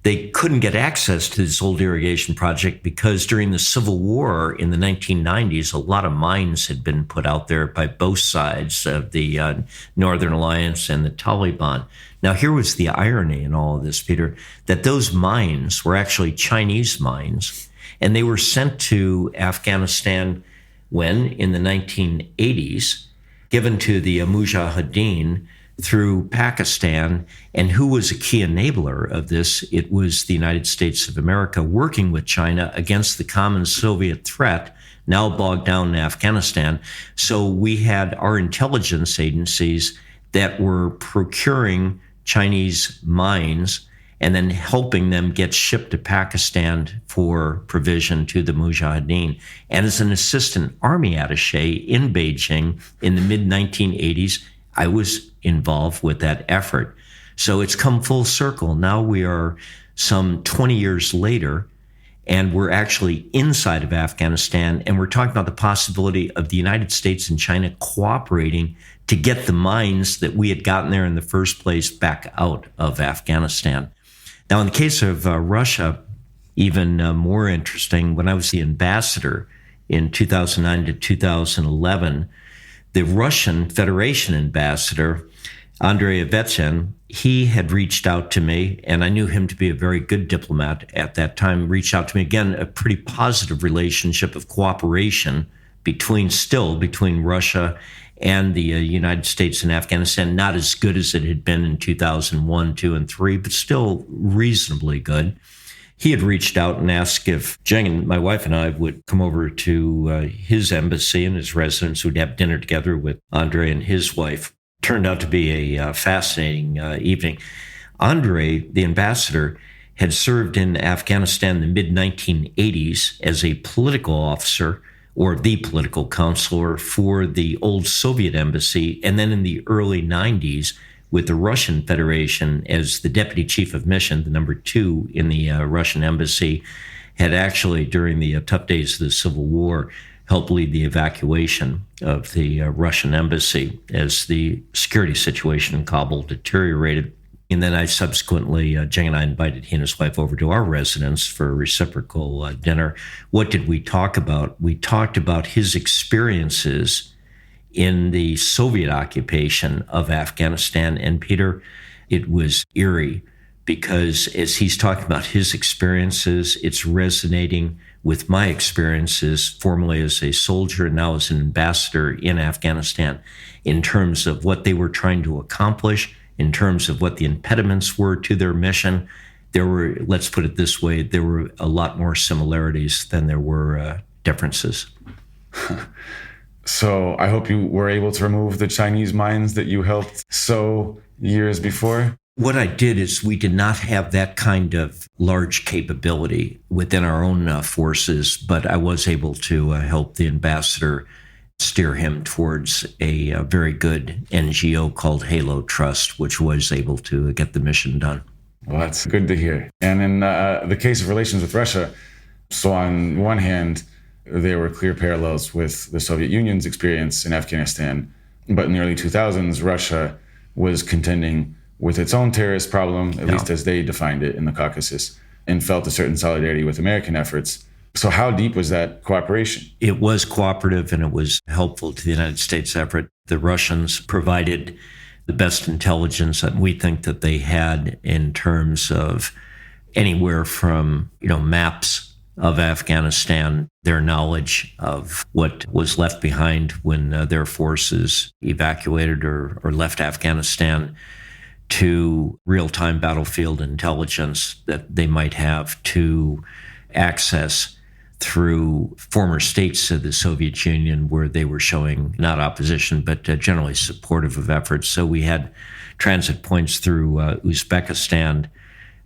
they couldn't get access to this old irrigation project because during the Civil War in the 1990s, a lot of mines had been put out there by both sides of the Northern Alliance and the Taliban. Now, here was the irony in all of this, Peter, that those mines were actually Chinese mines, and they were sent to Afghanistan when, in the 1980s, given to the Mujahideen through Pakistan. And who was a key enabler of this? It was the United States of America working with China against the common Soviet threat, now bogged down in Afghanistan. So we had our intelligence agencies that were procuring Chinese mines and then helping them get shipped to Pakistan for provision to the Mujahideen. And as an assistant army attaché in Beijing in the mid-1980s, I was involved with that effort. So it's come full circle. Now we are some 20 years later, and we're actually inside of Afghanistan, and we're talking about the possibility of the United States and China cooperating to get the mines that we had gotten there in the first place back out of Afghanistan. Now, in the case of Russia, even more interesting, when I was the ambassador in 2009 to 2011, the Russian Federation ambassador, Andrei Avetsyan, he had reached out to me, and I knew him to be a very good diplomat at that time, reached out to me. Again, a pretty positive relationship of cooperation between Russia and the United States and Afghanistan. Not as good as it had been in 2001, 2, and 3, but still reasonably good. He had reached out and asked if Jen, my wife, and I would come over to his embassy and his residence. We'd have dinner together with Andre and his wife. Turned out to be a fascinating evening. Andre, the ambassador, had served in Afghanistan in the mid-1980s as a political officer, or the political counselor for the old Soviet embassy, and then in the early 90s with the Russian Federation as the deputy chief of mission, the number 2 in the Russian embassy, had actually, during the tough days of the Civil War, helped lead the evacuation of the Russian embassy as the security situation in Kabul deteriorated. And then I subsequently, Jeng and I invited he and his wife over to our residence for a reciprocal dinner. What did we talk about? We talked about his experiences in the Soviet occupation of Afghanistan. And Peter, it was eerie because as he's talking about his experiences, it's resonating with my experiences, formerly as a soldier and now as an ambassador in Afghanistan, in terms of what they were trying to accomplish, in terms of what the impediments were to their mission. There were, let's put it this way, there were a lot more similarities than there were differences. So I hope you were able to remove the Chinese mines that you helped sow years before. What I did is we did not have that kind of large capability within our own forces, but I was able to help the ambassador steer him towards a very good NGO called Halo Trust, which was able to get the mission done. Well, that's good to hear. And in the case of relations with Russia, so on one hand, there were clear parallels with the Soviet Union's experience in Afghanistan. But in the early 2000s, Russia was contending with its own terrorist problem, at least as they defined it in the Caucasus, and felt a certain solidarity with American efforts. So how deep was that cooperation? It was cooperative and it was helpful to the United States effort. The Russians provided the best intelligence that we think that they had in terms of anywhere from, maps of Afghanistan, their knowledge of what was left behind when their forces evacuated or left Afghanistan, to real-time battlefield intelligence that they might have to access through former states of the Soviet Union where they were showing not opposition, but generally supportive of efforts. So we had transit points through Uzbekistan,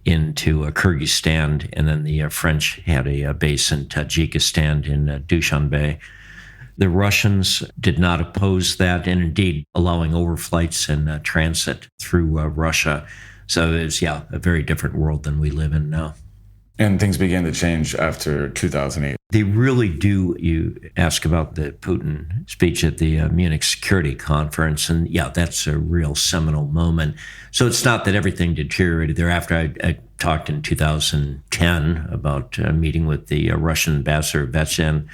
into Kyrgyzstan, and then the French had a base in Tajikistan in Dushanbe. The Russians did not oppose that, and indeed allowing overflights and transit through Russia. So it was, a very different world than we live in now. And things began to change after 2008. They really do. You ask about the Putin speech at the Munich Security Conference, and that's a real seminal moment. So it's not that everything deteriorated thereafter. I talked in 2010 about meeting with the Russian ambassador Vechin,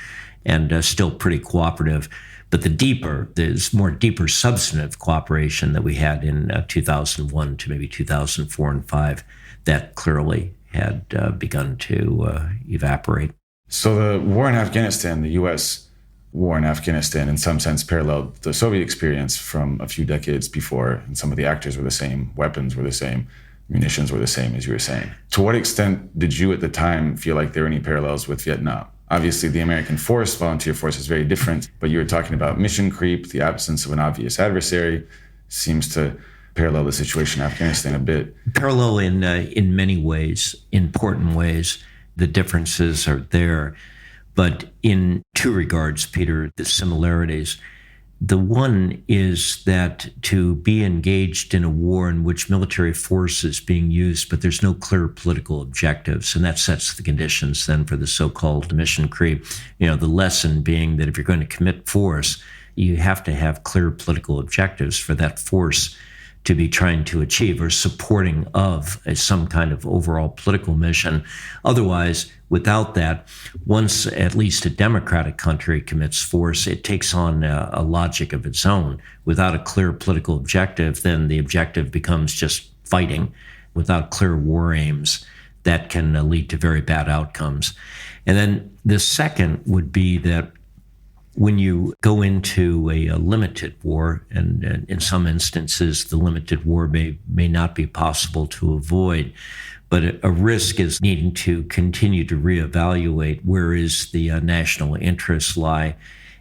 and still pretty cooperative. But there's more deeper substantive cooperation that we had in 2001 to maybe 2004 and 5 that clearly had begun to evaporate. So the war in Afghanistan, the U.S. war in Afghanistan, in some sense paralleled the Soviet experience from a few decades before, and some of the actors were the same, weapons were the same, munitions were the same, as you were saying. To what extent did you at the time feel like there were any parallels with Vietnam? Obviously, the American force, volunteer force, is very different, but you were talking about mission creep, the absence of an obvious adversary seems to parallel the situation in Afghanistan a bit. Parallel in many ways, important ways. The differences are there. But in two regards, Peter, the similarities. The one is that to be engaged in a war in which military force is being used, but there's no clear political objectives, and that sets the conditions then for the so-called mission creep. The lesson being that if you're going to commit force, you have to have clear political objectives for that force to be trying to achieve or supporting of some kind of overall political mission. Otherwise, without that, once at least a democratic country commits force, it takes on a logic of its own. Without a clear political objective, then the objective becomes just fighting. Without clear war aims, that can lead to very bad outcomes. And then the second would be that when you go into a limited war, and in some instances, the limited war may not be possible to avoid, but a risk is needing to continue to reevaluate where is the national interests lie.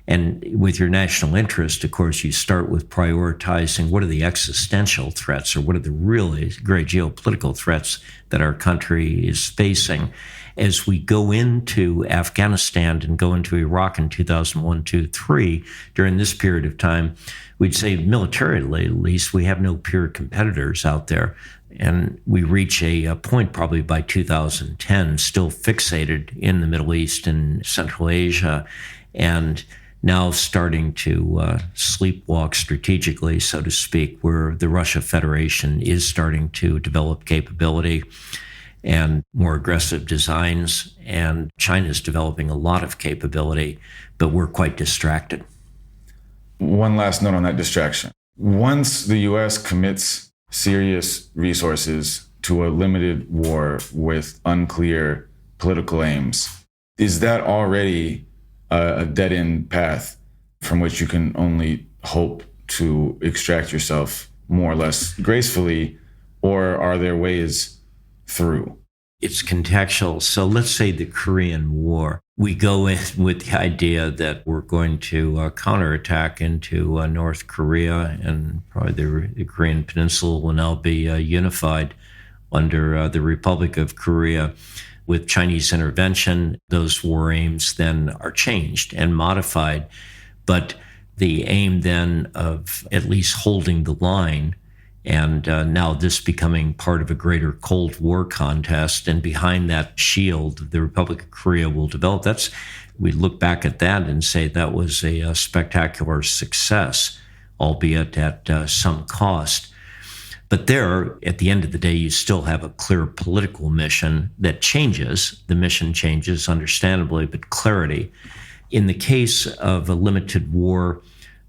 And with your national interest, of course, you start with prioritizing what are the existential threats, or what are the really great geopolitical threats that our country is facing. As we go into Afghanistan and go into Iraq in 2001, 2, 3, during this period of time, we'd say militarily, at least, we have no peer competitors out there. And we reach a point probably by 2010, still fixated in the Middle East and Central Asia, and now starting to sleepwalk strategically, so to speak, where the Russia Federation is starting to develop capability and more aggressive designs, and China's developing a lot of capability, but we're quite distracted. One last note on that distraction. Once the U.S. commits serious resources to a limited war with unclear political aims, is that already a dead-end path from which you can only hope to extract yourself more or less gracefully, or are there ways through? It's contextual. So let's say the Korean War. We go in with the idea that we're going to counterattack into North Korea, and probably the Korean Peninsula will now be unified under the Republic of Korea. With Chinese intervention, those war aims then are changed and modified. But the aim then of at least holding the line, and now this becoming part of a greater Cold War contest, and behind that shield, the Republic of Korea will develop. We look back at that and say that was a spectacular success, albeit at some cost. But there, at the end of the day, you still have a clear political mission that changes. The mission changes, understandably, but clarity. In the case of a limited war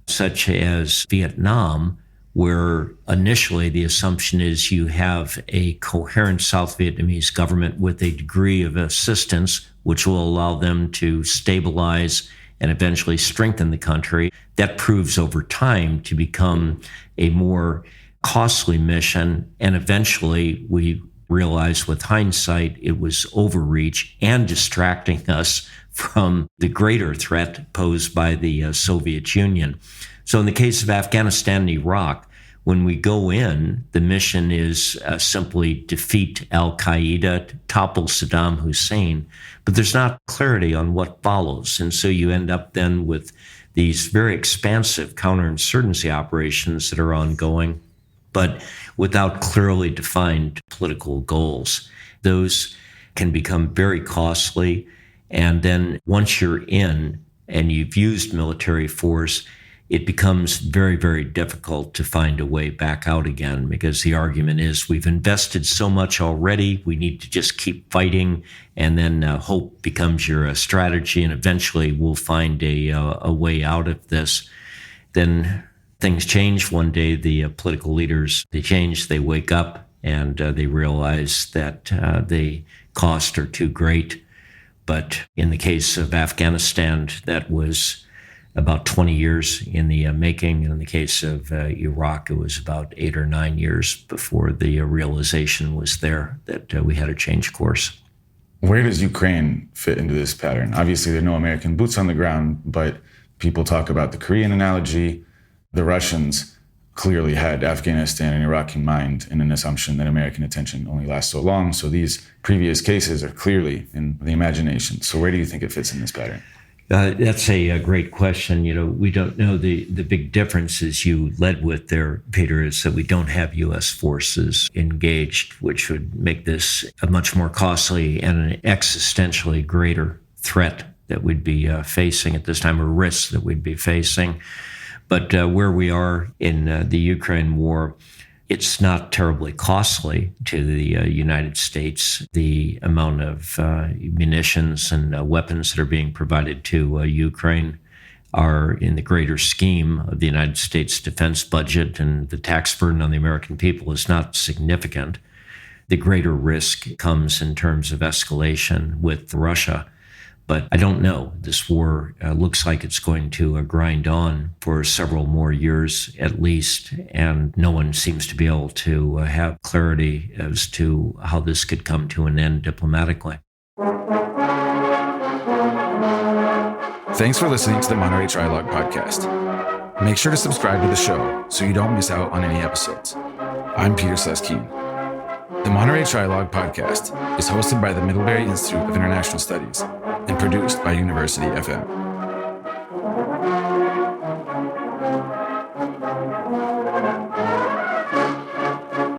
such as Vietnam, where initially the assumption is you have a coherent South Vietnamese government with a degree of assistance, which will allow them to stabilize and eventually strengthen the country, that proves over time to become a more costly mission. And eventually we realized with hindsight, it was overreach and distracting us from the greater threat posed by the Soviet Union. So in the case of Afghanistan and Iraq, When we go in, the mission is simply defeat al-Qaeda, topple Saddam Hussein, but there's not clarity on what follows. And so you end up then with these very expansive counterinsurgency operations that are ongoing, but without clearly defined political goals. Those can become very costly. And then once you're in and you've used military force, it becomes very, very difficult to find a way back out again, because the argument is we've invested so much already, we need to just keep fighting, and then hope becomes your strategy, and eventually we'll find a way out of this. Then things change one day. The political leaders, they change, they wake up, and they realize that the costs are too great. But in the case of Afghanistan, that was about 20 years in the making. And in the case of Iraq, it was about 8 or 9 years before the realization was there that we had to change course. Where does Ukraine fit into this pattern? Obviously, there are no American boots on the ground, but people talk about the Korean analogy. The Russians clearly had Afghanistan and Iraq in mind, in an assumption that American attention only lasts so long. So these previous cases are clearly in the imagination. So where do you think it fits in this pattern? That's a great question. We don't know. The big difference, as you led with there, Peter, is that we don't have U.S. forces engaged, which would make this a much more costly and an existentially greater threat that we'd be facing at this time, or risk that we'd be facing. But where we are in the Ukraine war, it's not terribly costly to the United States. The amount of munitions and weapons that are being provided to Ukraine are in the greater scheme of the United States defense budget, and the tax burden on the American people is not significant. The greater risk comes in terms of escalation with Russia. But I don't know. This war looks like it's going to grind on for several more years at least, and no one seems to be able to have clarity as to how this could come to an end diplomatically. Thanks for listening to the Monterey Trialogue podcast. Make sure to subscribe to the show so you don't miss out on any episodes. I'm Peter Sleskeen. The Monterey Trialogue podcast is hosted by the Middlebury Institute of International Studies and produced by University FM.